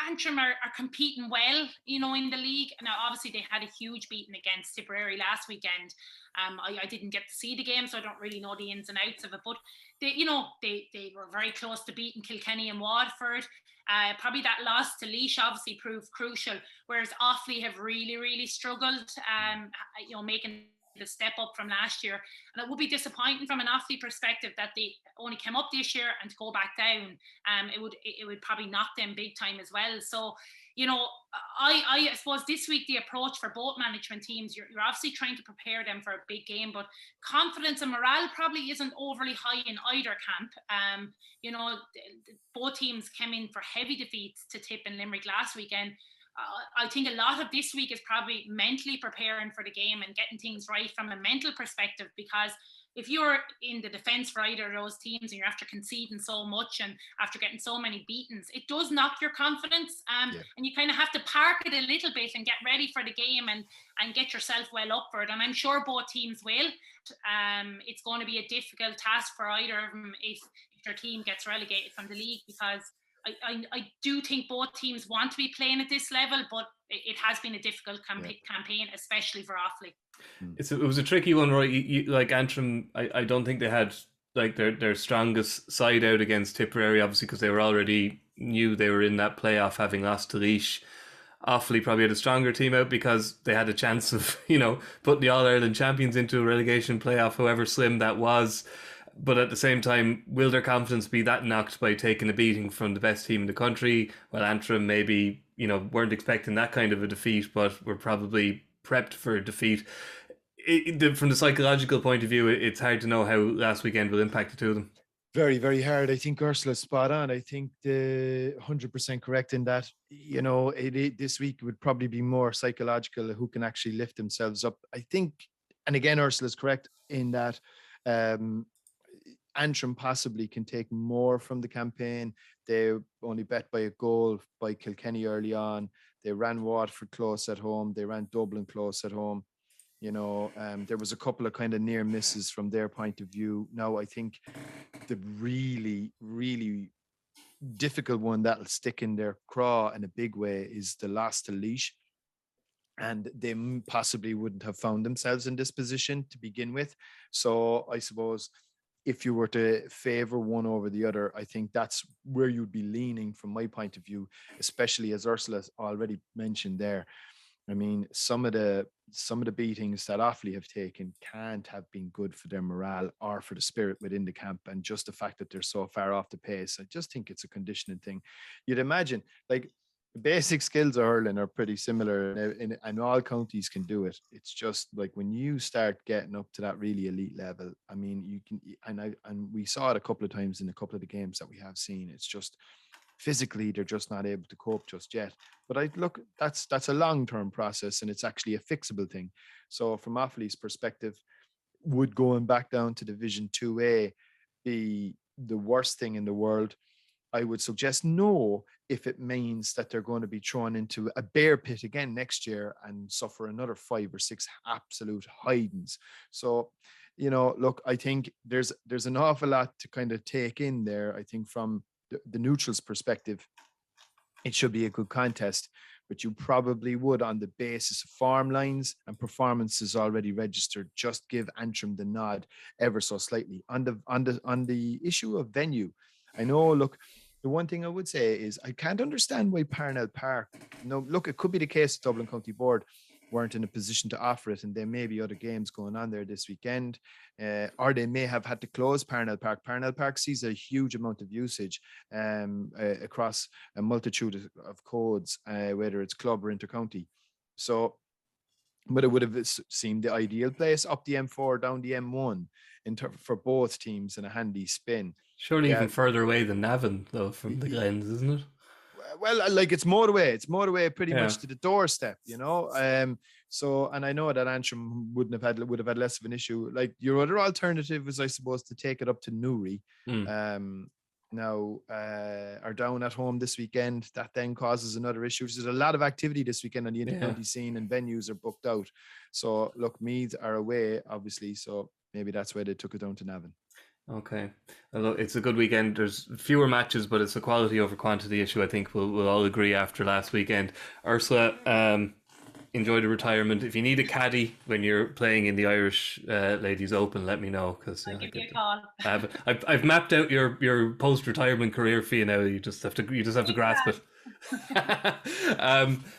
Antrim are competing well, you know, in the league. Now, obviously, they had a huge beating against Tipperary last weekend. I didn't get to see the game, so I don't really know the ins and outs of it. But they were very close to beating Kilkenny and Waterford. Probably that loss to Laois obviously proved crucial, whereas Offaly have really, really struggled, making the step up from last year. And it would be disappointing from an Offaly perspective that they only came up this year and to go back down. It would probably knock them big time as well. So, you know, I suppose this week the approach for both management teams, you're obviously trying to prepare them for a big game, but confidence and morale probably isn't overly high in either camp. Both teams came in for heavy defeats to Tip and Limerick last weekend. I think a lot of this week is probably mentally preparing for the game and getting things right from a mental perspective, because if you're in the defence for either of those teams and you're after conceding so much and after getting so many beatings, it does knock your confidence. And you kind of have to park it a little bit and get ready for the game and get yourself well up for it. And I'm sure both teams will. It's going to be a difficult task for either of them if their team gets relegated from the league, because I do think both teams want to be playing at this level, but it has been a difficult campaign, especially for Offaly. It was a tricky one, right? Like Antrim, I don't think they had like their strongest side out against Tipperary, obviously, because they were already knew they were in that playoff, having lost to Laois. Offaly probably had a stronger team out because they had a chance of, putting the All-Ireland champions into a relegation playoff, however slim that was. But at the same time, will their confidence be that knocked by taking a beating from the best team in the country? Well, Antrim maybe, weren't expecting that kind of a defeat, but were probably prepped for a defeat. From the psychological point of view, it's hard to know how last weekend will impact the two of them. Very, very hard. I think Ursula's spot on. I think the 100% correct in that, this week would probably be more psychological, who can actually lift themselves up. I think, and again, Ursula's correct in that Antrim possibly can take more from the campaign. They only bet by a goal by Kilkenny early on. They ran Waterford close at home. They ran Dublin close at home. There was a couple of kind of near misses from their point of view. Now, I think the really, really difficult one that'll stick in their craw in a big way is the loss to Laois. And they possibly wouldn't have found themselves in this position to begin with. So I suppose if you were to favour one over the other, I think that's where you'd be leaning from my point of view, especially as Ursula's already mentioned there. I mean, some of the beatings that Offaly have taken can't have been good for their morale or for the spirit within the camp, and just the fact that they're so far off the pace, I just think it's a conditioning thing. You'd imagine, like, the basic skills of hurling are pretty similar, and all counties can do it. It's just like when you start getting up to that really elite level, I mean, you can, and we saw it a couple of times in a couple of the games that we have seen. It's just physically they're just not able to cope just yet. But that's a long-term process, and it's actually a fixable thing. So from Offaly's perspective, would going back down to Division 2A be the worst thing in the world? I would suggest no, if it means that they're going to be thrown into a bear pit again next year and suffer another 5 or 6 absolute hidings. So, look, I think there's an awful lot to kind of take in there. I think from the neutral's perspective, it should be a good contest, but you probably would, on the basis of form lines and performances already registered, just give Antrim the nod ever so slightly. On the issue of venue, I know, look, the one thing I would say is I can't understand why Páirc Park, look, it could be the case Dublin County Board weren't in a position to offer it, and there may be other games going on there this weekend, or they may have had to close Páirc Park. Páirc Park sees a huge amount of usage across a multitude of codes, whether it's club or intercounty. So, but it would have seemed the ideal place, up the M4, down the M1, for both teams, in a handy spin. Surely even further away than Navan, though, from the Glens, isn't it? Well, like, it's motorway. It's motorway pretty much to the doorstep, So, and I know that Antrim would have had less of an issue. Like, your other alternative is, I suppose, to take it up to Newry. Now, are down at home this weekend. That then causes another issue. There's a lot of activity this weekend on the intercounty scene, and venues are booked out. So, look, Meath are away, obviously. So maybe that's why they took it down to Navan. Okay. Well, it's a good weekend. There's fewer matches, but it's a quality over quantity issue. I think we'll all agree after last weekend. Ursula, enjoy the retirement. If you need a caddy when you're playing in the Irish Ladies Open, let me know, because I'll give you a call. I've mapped out your post-retirement career for you now. You just have to grasp it.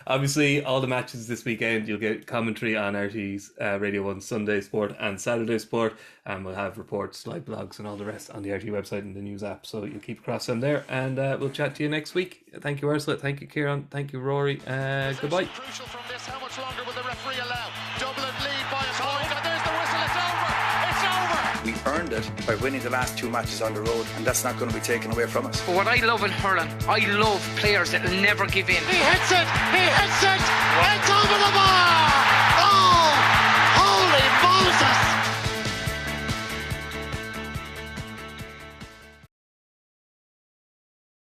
Obviously, all the matches this weekend, you'll get commentary on RTÉ's Radio 1 Sunday Sport and Saturday Sport, and we'll have reports, live blogs and all the rest on the RTÉ website and the news app, so you'll keep across them there, and we'll chat to you next week. Thank you, Ursula. Thank you, Ciaran. Thank you, Rory. Goodbye. Crucial from this, how much longer will the referee allow? Dublin lead by a point, and there's the whistle. It's over. It's over. We earned it by winning the last 2 matches on the road, and that's not going to be taken away from us. But what I love in hurling, I love players that will never give in. He hits it. It's over the bar. Oh, holy Moses.